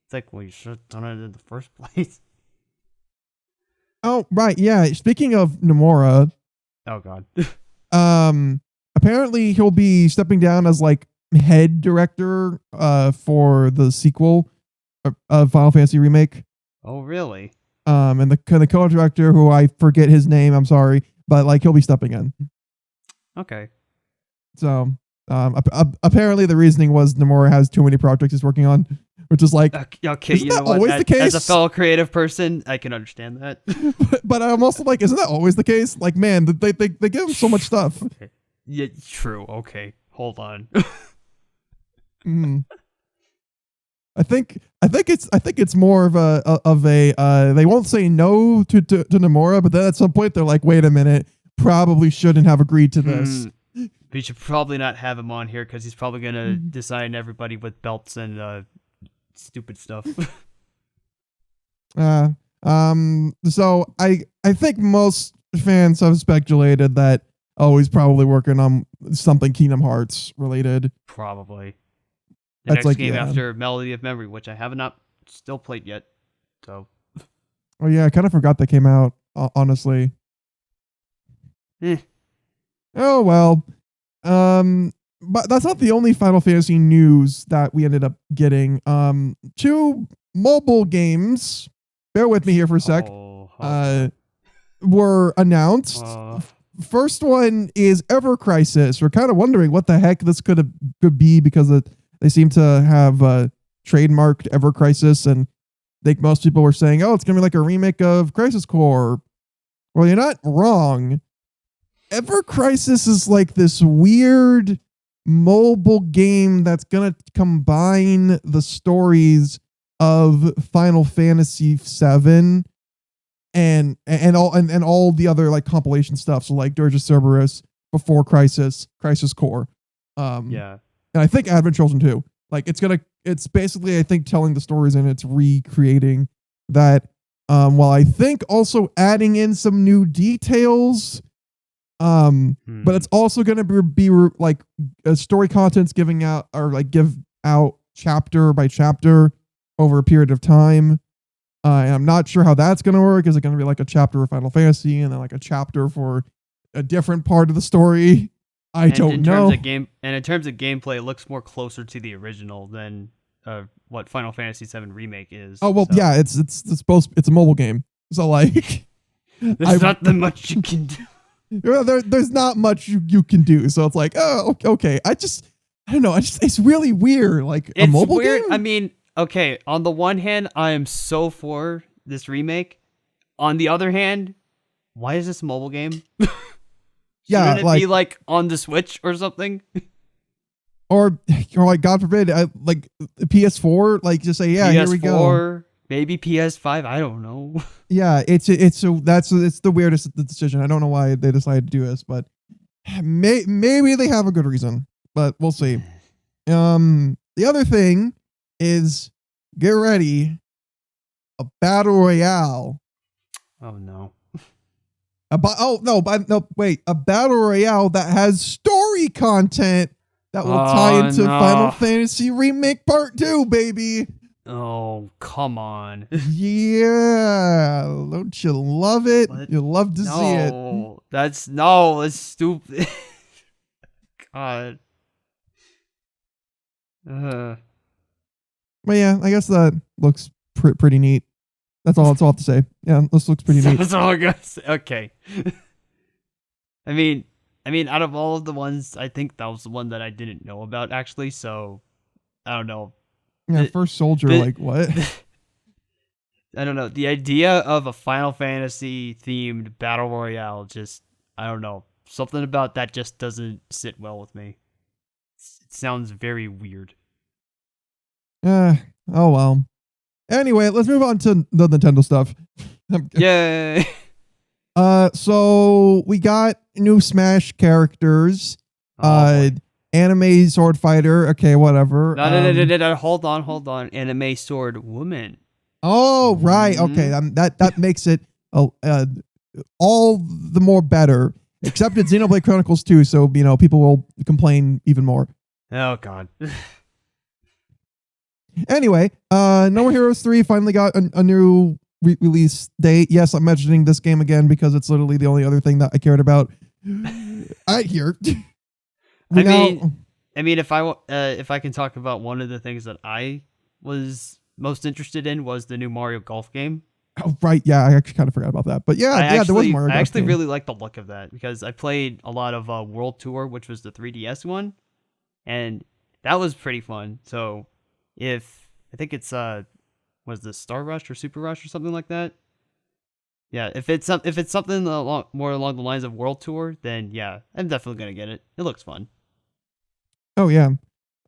It's like, well, you should have done it in the first place. Oh, right, yeah. Speaking of Nomura. Oh god. Apparently he'll be stepping down as like head director for the sequel of Final Fantasy Remake. Oh really? And the co-director, who I forget his name, I'm sorry, but like he'll be stepping in. Okay. So apparently the reasoning was Nomura has too many projects he's working on, which is like, okay, isn't that always the case? As a fellow creative person, I can understand that. but I'm also like, isn't that always the case? Like, man, they give him so much stuff. Okay. Yeah, true. Okay, hold on. I think it's more of a they won't say no to Nomura, but then at some point they're like, wait a minute, probably shouldn't have agreed to this. We should probably not have him on here because he's probably gonna design everybody with belts and stupid stuff. So I think most fans have speculated that he's probably working on something Kingdom Hearts related. Probably. The next game after Melody of Memory, which I have not still played yet. So. Oh yeah, I kind of forgot that came out. Honestly. Oh well. But that's not the only Final Fantasy news that we ended up getting. 2 mobile games. Bear with me here for a sec. Were announced. First one is Ever Crisis. We're kind of wondering what the heck this could be because they seem to have trademarked Ever Crisis, and I think most people were saying, oh, it's going to be like a remake of Crisis Core. Well, you're not wrong. Ever Crisis is like this weird mobile game that's going to combine the stories of Final Fantasy VII and all the other like compilation stuff. So like Dirge of Cerberus, Before Crisis, Crisis Core. Yeah. And I think Advent Children too. Like it's basically, I think, telling the stories and it's recreating that, while I think also adding in some new details. But it's also going to be like story contents giving out or like give out chapter by chapter over a period of time. And I'm not sure how that's going to work. Is it going to be like a chapter of Final Fantasy and then like a chapter for a different part of the story? I don't know. In terms of gameplay, it looks more closer to the original than what Final Fantasy VII Remake is. Oh well, so. Yeah, it's a mobile game, so like there's not that much you can do. There's not much you can do, so it's like, oh, okay. I don't know. It's really weird. Like a mobile game. I mean, okay. On the one hand, I am so for this remake. On the other hand, why is this a mobile game? Yeah, Shouldn't it be like on the Switch or something? or like God forbid, like PS4, like just say, yeah, here we go. PS4, maybe PS5. I don't know. Yeah, it's the weirdest decision. I don't know why they decided to do this, but maybe they have a good reason, but we'll see. The other thing is, get ready, a battle royale. Oh no. A battle royale that has story content that will tie into Final Fantasy Remake Part 2, baby. Oh, come on. Yeah, don't you love it? What? You love to see it. That's stupid. God. But yeah, I guess that looks pretty neat. That's all I have to say. Yeah, this looks pretty neat. That's all I gotta say. Okay. I mean, out of all of the ones, I think that was the one that I didn't know about actually. So I don't know. Yeah, First Soldier, like what? I don't know. The idea of a Final Fantasy themed battle royale just, I don't know. Something about that just doesn't sit well with me. It sounds very weird. Oh well. Anyway, let's move on to the Nintendo stuff. Yay! So we got new Smash characters. Anime sword fighter. Okay, whatever. No. Hold on. Anime sword woman. Oh, right. Okay, that makes it all the more better. Except it's Xenoblade Chronicles 2, so people will complain even more. Oh God. Anyway, No More Heroes 3 finally got a new release date. Yes, I'm mentioning this game again because it's literally the only other thing that I cared about. I hear. I mean, if I can talk about one of the things that I was most interested in was the new Mario Golf game. Oh, right. Yeah, I actually kind of forgot about that. But yeah, there was Mario Golf. I actually really like the look of that because I played a lot of World Tour, which was the 3DS one, and that was pretty fun. So if I think it's was the Star Rush or Super Rush or something like that. Yeah, if it's something more along the lines of World Tour, then yeah, I'm definitely gonna get it. It looks fun. Oh yeah.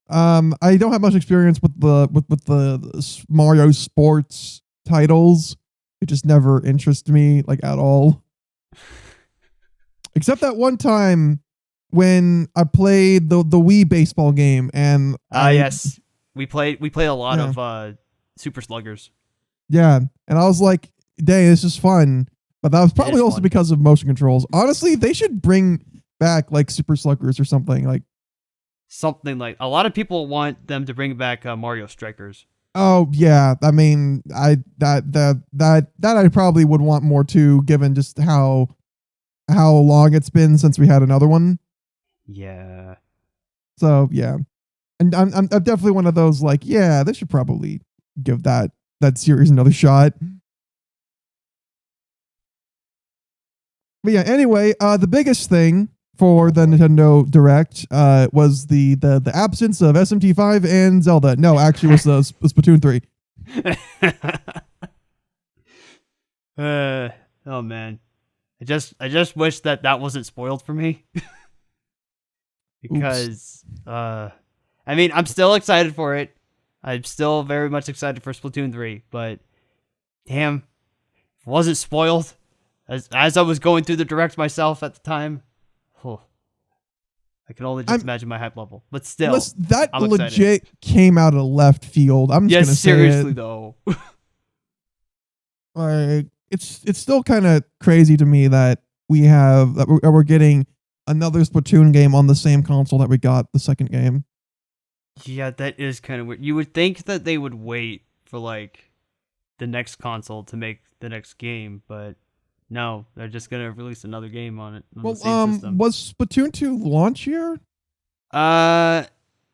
I don't have much experience with the Mario sports titles. It just never interested me like at all. Except that one time when I played the Wii baseball game and yes. We played a lot of Super Sluggers. Yeah, and I was like, dang, this is fun. But that was probably also because of motion controls. Honestly, they should bring back like Super Sluggers or something like. Something like a lot of people want them to bring back Mario Strikers. Oh yeah, I mean, that I probably would want more too, given just how long it's been since we had another one. Yeah. So yeah, and I'm definitely one of those like, yeah, they should probably give that series another shot. But yeah, anyway, the biggest thing for the Nintendo Direct was the absence of SMT5 and Zelda. No, actually, it was Splatoon 3. Oh man, I just wish that wasn't spoiled for me. Because I mean, I'm still excited for it. I'm still very much excited for Splatoon 3, but damn, if it wasn't spoiled as I was going through the Direct myself at the time. I can only just imagine my hype level, but still, that legit came out of left field. I'm just gonna say seriously though. Like it's still kind of crazy to me that we're getting another Splatoon game on the same console that we got the second game. Yeah, that is kind of weird. You would think that they would wait for like the next console to make the next game, but no, they're just gonna release another game on it. On the same system. Was Splatoon 2 launch year? I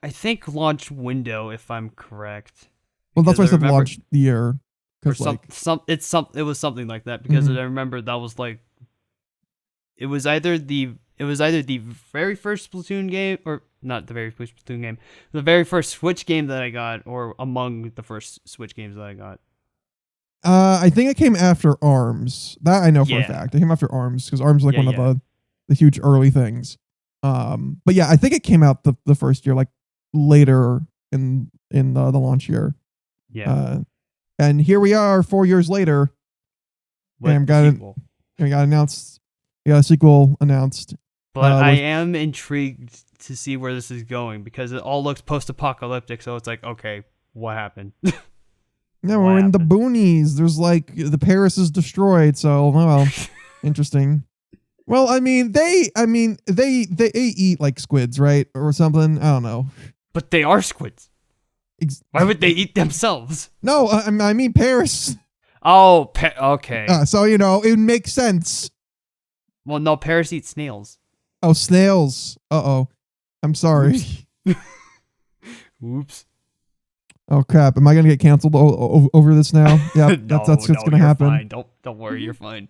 think launch window, if I'm correct. Well, that's why I said launch year. Or it was something like that because I remember that was like it was either the very first Splatoon game, or not the very first Splatoon game, the very first Switch game that I got, or among the first Switch games that I got. I think it came after Arms. That I know for a Yeah, fact. It came after Arms because Arms is like yeah, one of yeah, the huge early things. But yeah, I think it came out the first year, like later in the launch year. yeah. Uh, and here we are 4 years later, With and the sequel. we got announced. We got a sequel announced. But I Which am intrigued to see where this is going because it all looks post-apocalyptic. So it's like, okay, what happened? yeah, What we're in the happened? boonies. There's like the Paris is destroyed. So well, interesting. Well, they eat like squids, right, or something. I don't know. But they are squids. Ex- Why would they eat themselves? no, I mean Paris. Oh, okay. So it makes sense. Well, no, parrots eat snails. Oh, snails. Oh, I'm sorry. Oops. Oops. Oh crap! Am I gonna get canceled over this now? Yeah, that's No, what's no, gonna you're happen. fine. Don't worry, you're fine.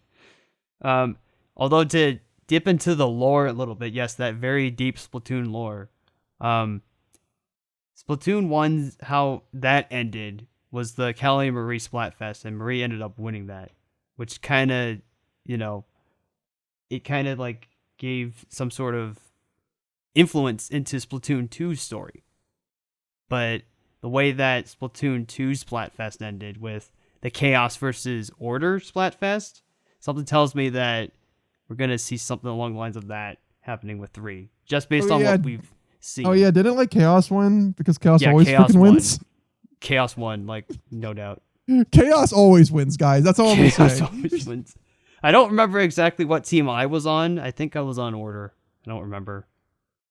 Although to dip into the lore a little bit, yes, that very deep Splatoon lore. Um, Splatoon 1, how that ended was the Callie Marie Splatfest, and Marie ended up winning that, which kind of, you know, it kind of like gave some sort of influence into Splatoon 2's story. But the way that Splatoon 2's Splatfest ended with the Chaos versus Order Splatfest, something tells me that we're going to see something along the lines of that happening with 3, just Oh based on yeah. what we've seen. Oh yeah. Didn't like Chaos win because Chaos Yeah, always Chaos freaking won. wins. Chaos won, like, no doubt. Chaos always wins, guys. That's all I'm gonna Chaos say. always wins. I don't remember exactly what team I was on. I think I was on Order. I don't remember.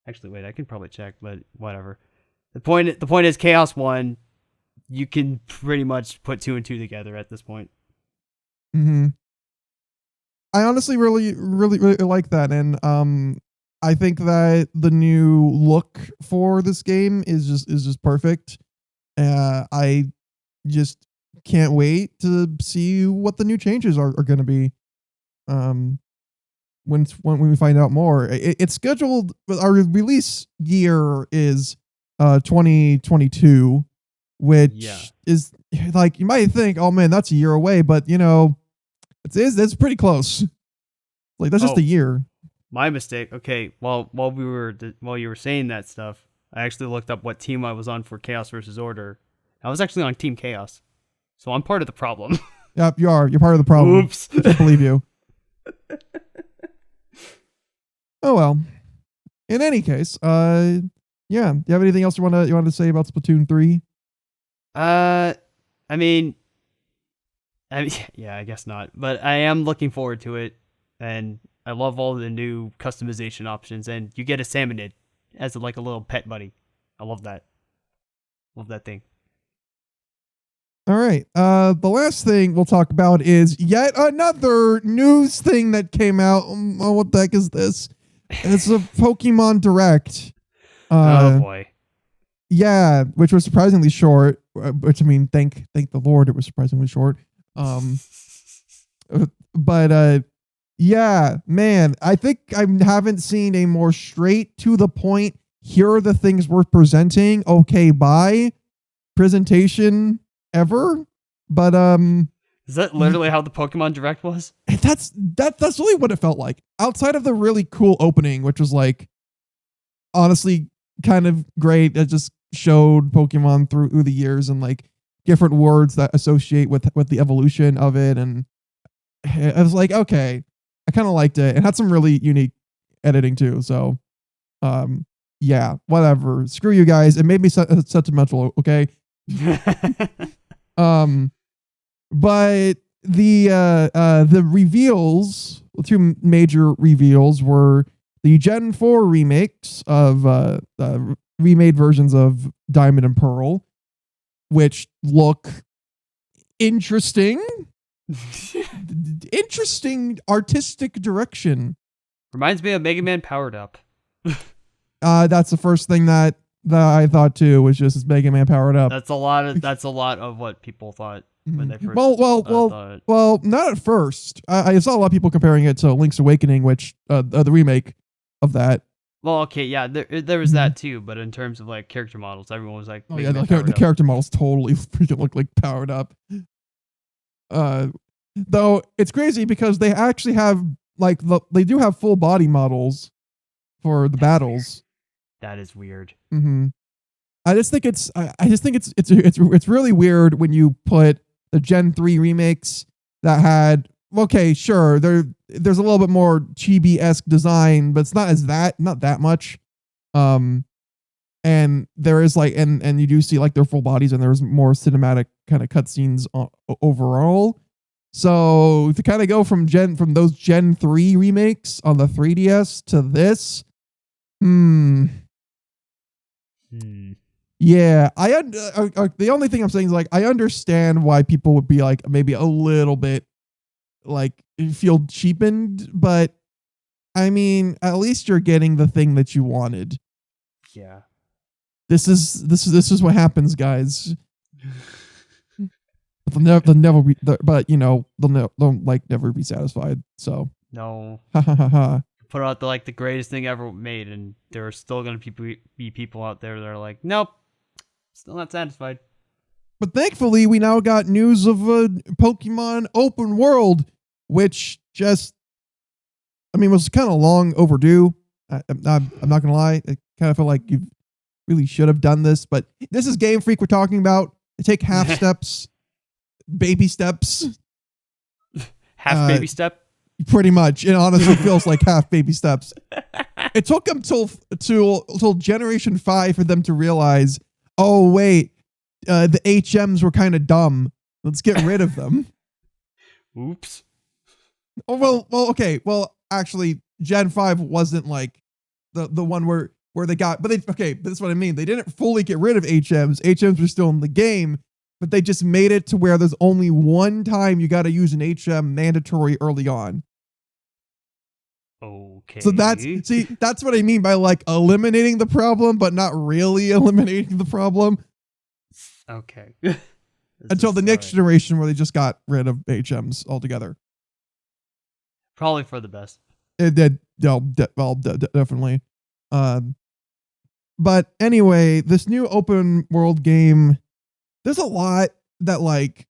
Actually, wait, I can probably check, but whatever. The point is Chaos won. You can pretty much put 2 and 2 together at this point. Hmm. I honestly really like that, and I think that the new look for this game is just perfect. I just can't wait to see what the new changes are going to be. Um, when we find out more, it's scheduled. Our release year is 2022, Yeah. which is like you might think, oh man, that's a year away, but it's pretty close. Like that's just a Oh, year. my mistake. Okay, while you were saying that stuff, I actually looked up what team I was on for Chaos versus Order. I was actually on Team Chaos, so I'm part of the problem. Yep, you are. You're part of the problem. Oops. I can't believe you. Oh well. In any case, yeah. Do you have anything else you want to say about Splatoon 3? uh, I mean, yeah, I guess not. But I am looking forward to it, and I love all the new customization options. And you get a salmonid as like a little pet buddy. I love that. Love that thing. All right. The last thing we'll talk about is yet another news thing that came out. Oh, what the heck is this? It's a Pokemon Direct. Oh Uh, boy. yeah, which was surprisingly short. Which I mean, thank the Lord, it was surprisingly short. Um, but yeah, man, I think I haven't seen a more straight to the point. Here are the things we're presenting. Okay, bye. Presentation ever. But Is that literally how the Pokemon Direct was? that's really what it felt like. Outside of the really cool opening, which was like honestly kind of great. It just showed Pokemon through the years and like different words that associate with the evolution of it, and I was like, okay, I kind of liked it. It had some really unique editing too. So, yeah, whatever. Screw you guys. It made me sentimental. Okay. Um, but the reveals, the two major reveals were the Gen 4 remakes of remade versions of Diamond and Pearl, which look interesting. Interesting artistic direction. Reminds me of Mega Man Powered Up. That's the first thing that I thought too, was just Mega Man powered up. That's a lot of what people thought when they first thought it. Well, not at first. I saw a lot of people comparing it to Link's Awakening, which the remake of that. Well, okay, yeah, there was that too, but in terms of like character models, everyone was like, Oh Mega yeah, Man the Powered Up. character models totally freaking look like powered up. Though it's crazy because they actually have like they do have full body models for the battles. That is weird. Mm-hmm. I just think it's really weird when you put the Gen 3 remakes that had okay, sure, there's a little bit more chibi-esque design, but it's not that much. And there is like and you do see like their full bodies and there's more cinematic kind of cutscenes overall. So to kind of go from those Gen 3 remakes on the 3DS to this, yeah, the only thing I'm saying is like I understand why people would be like maybe a little bit like feel cheapened, but I mean, at least you're getting the thing that you wanted. Yeah. This is what happens, guys. They'll never be, but you know, they'll like never be satisfied. So no, ha ha ha ha. Put out the greatest thing ever made, and there are still gonna be people out there that are like, nope, still not satisfied. But thankfully, we now got news of a Pokemon open world, which just, I mean, was kind of long overdue. I'm not gonna lie, I kind of feel like you really should have done this, but this is Game Freak we're talking about. They take half steps, baby steps, half baby step. Pretty much. It honestly feels like half baby steps. It took them till Generation 5 for them to realize, oh wait, the HMs were kind of dumb. Let's get rid of them. Oops. Oh well, okay. Well, actually, Gen 5 wasn't like the one where they got, but that's what I mean. They didn't fully get rid of HMs. HMs were still in the game, but they just made it to where there's only one time you got to use an HM mandatory early on. Okay. So that's what I mean by like eliminating the problem, but not really eliminating the problem. Okay. Until the next generation where they just got rid of HMs altogether. Probably for the best. It did. Definitely. But anyway, this new open world game, there's a lot that like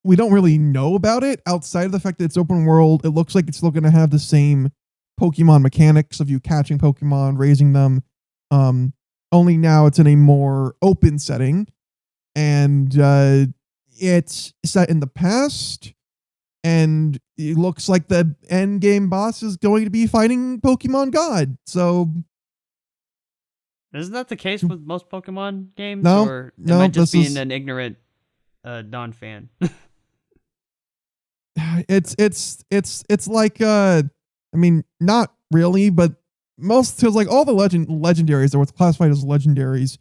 we don't really know about it outside of the fact that it's open world. It looks like it's still going to have the same Pokemon mechanics of you catching Pokemon, raising them. Only now it's in a more open setting, and it's set in the past, and it looks like the end game boss is going to be fighting Pokemon God. So isn't that the case with most Pokemon games? No, or am I just being an ignorant non-fan? It's like I mean, not really, but most, because like all the legendaries or what's classified as legendaries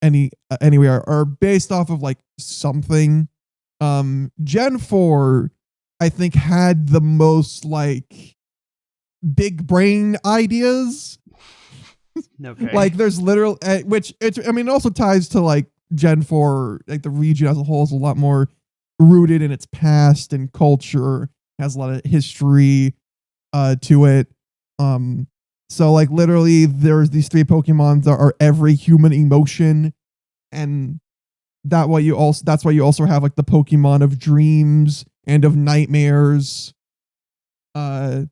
anyway are based off of like something. Gen 4 I think had the most like big brain ideas. Okay. Like there's literal which it also ties to like Gen 4, like the region as a whole is a lot more rooted in its past and culture, has a lot of history to it. So like literally there's these 3 Pokemon that are every human emotion, and that's why you also have like the Pokemon of dreams and of nightmares. And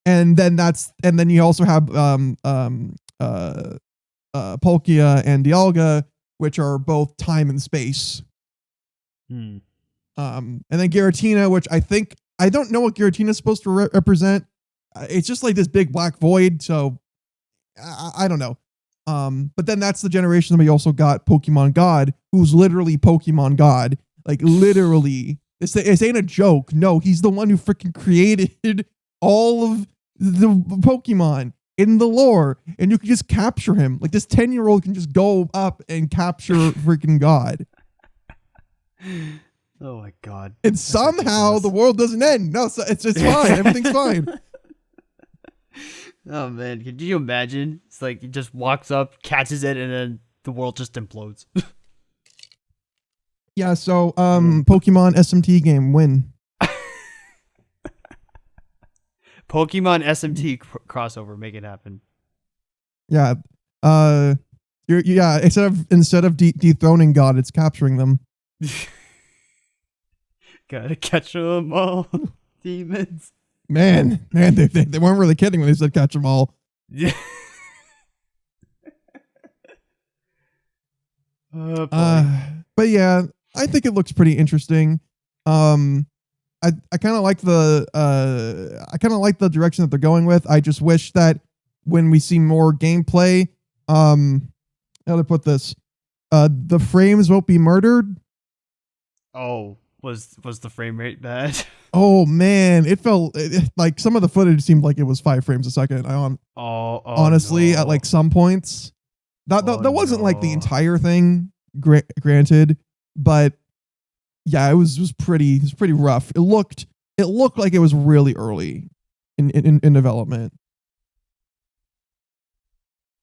then you also have Palkia and Dialga, which are both time and space. And then Giratina, which I don't know what Giratina is supposed to represent. It's just like this big black void, so I don't know. But then that's the generation that we also got Pokemon God, who's literally Pokemon God. Like literally, this ain't a joke. No, he's the one who freaking created all of the Pokemon in the lore, and you can just capture him. Like this 10-year-old can just go up and capture freaking God. Oh my god! And somehow the world doesn't end. No, so it's fine. Everything's fine. Oh man, could you imagine? It's like he just walks up, catches it, and then the world just implodes. Yeah, so Pokemon SMT game win. Pokemon SMT crossover, make it happen. Yeah. Instead of dethroning God, it's capturing them. Gotta catch 'em all, demons. Man, they weren't really kidding when they said catch 'em all. Yeah. Oh, boy. But yeah, I think it looks pretty interesting. I kind of like the direction that they're going with. I just wish that when we see more gameplay, how to put this, the frames won't be murdered. Oh, was the frame rate bad? Oh man, it felt like some of the footage seemed like it was 5 frames a second. Honestly, no. at like some points, that wasn't like the no. entire thing. Granted, but yeah, it was pretty rough. It looked like it was really early in development.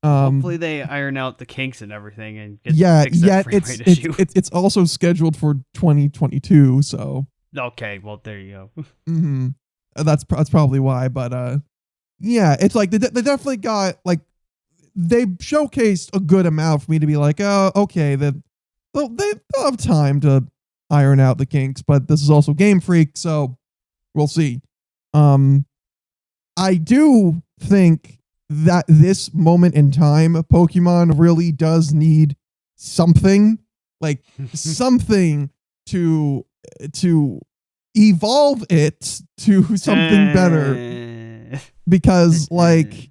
Hopefully they iron out the kinks and everything and fix that frame rate issue. It's also scheduled for 2022, so Okay, well there you go. mm-hmm. That's probably why. But yeah, it's like they definitely got like they showcased a good amount for me to be like, oh, okay, they'll have time to iron out the kinks, but this is also Game Freak, so we'll see. I do think that this moment in time, Pokemon really does need something like something to evolve it to something better, because like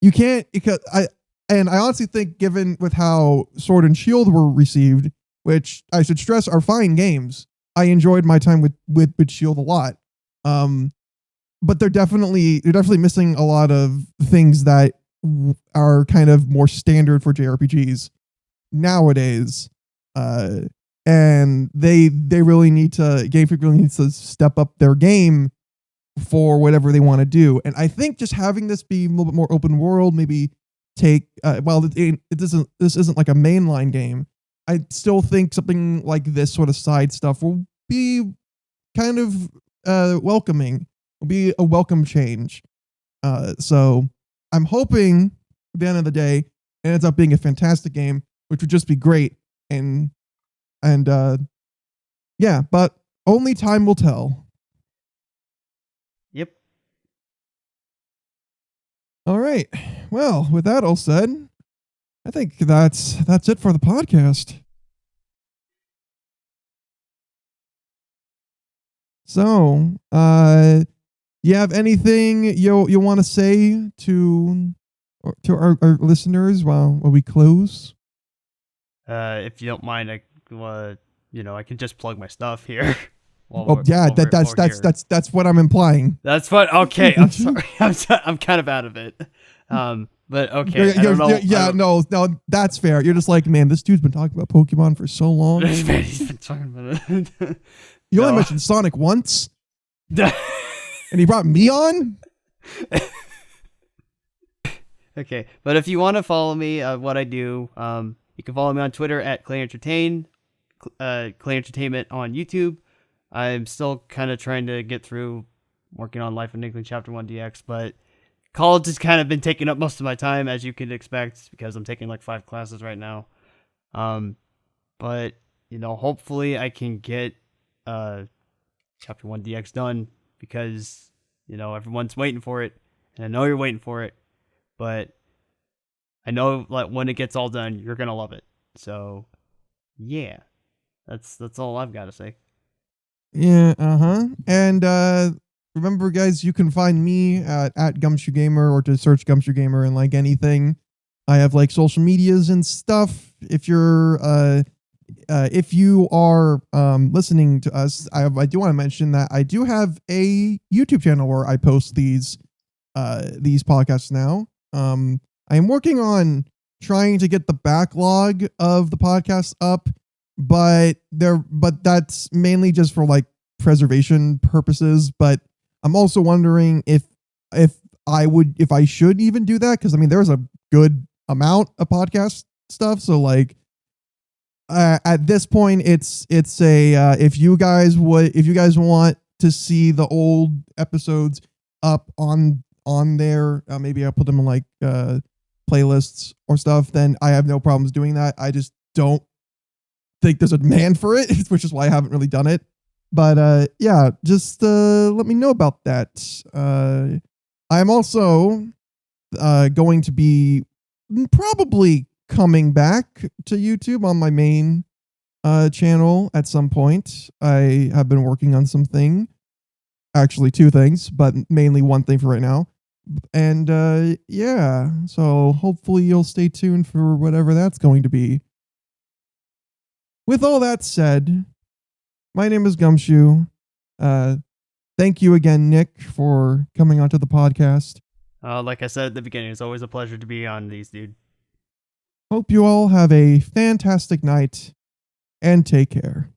you can't, because I honestly think, given with how Sword and Shield were received, which I should stress are fine games. I enjoyed my time with Shield a lot. But they're definitely missing a lot of things that are kind of more standard for JRPGs nowadays. And they really need to, Game Freak really needs to step up their game for whatever they want to do. And I think just having this be a little bit more open world, maybe take this isn't like a mainline game. I still think something like this sort of side stuff will be kind of welcoming. Will be a welcome change. So I'm hoping at the end of the day it ends up being a fantastic game, which would just be great. And yeah, but only time will tell. Yep. All right. Well, with that all said, I think that's it for the podcast. So, you have anything you want to say to our listeners while we close? If you don't mind, I can just plug my stuff here. That's what I'm implying. That's what. Okay, I'm sorry. I'm kind of out of it. But okay. I don't know. No, that's fair. You're just like, man, this dude's been talking about Pokemon for so long. Man, he's been talking about it. You only mentioned Sonic once, and he brought me on. Okay, but if you want to follow me, what I do, you can follow me on Twitter at Clay Entertain, Clay Entertainment on YouTube. I'm still kind of trying to get through working on Life of Nickling Chapter 1 DX, but college has kind of been taking up most of my time, as you could expect, because I'm taking like 5 classes right now. But hopefully I can get Chapter 1 DX done, because everyone's waiting for it, and I know you're waiting for it, but I know like when it gets all done, you're gonna love it. So yeah, that's all I've got to say. Yeah, and remember, guys, you can find me at Gumshoe Gamer, or to search Gumshoe Gamer and like anything. I have like social medias and stuff. If you are listening to us, I do want to mention that I do have a YouTube channel where I post these podcasts now. I am working on trying to get the backlog of the podcast up, but that's mainly just for like preservation purposes. But I'm also wondering if I should even do that, because I mean there's a good amount of podcast stuff. So like at this point, it's a if you guys want to see the old episodes up on there, maybe I'll put them in like playlists or stuff, then I have no problems doing that. I just don't think there's a demand for it, which is why I haven't really done it. But yeah, just let me know about that. I'm also going to be probably coming back to YouTube on my main channel at some point. I have been working on something, actually two things, but mainly one thing for right now. And yeah, so hopefully you'll stay tuned for whatever that's going to be. With all that said, my name is Gumshoe. Uh, thank you again, Nick, for coming onto the podcast. Like I said at the beginning, it's always a pleasure to be on these, dude. Hope you all have a fantastic night and take care.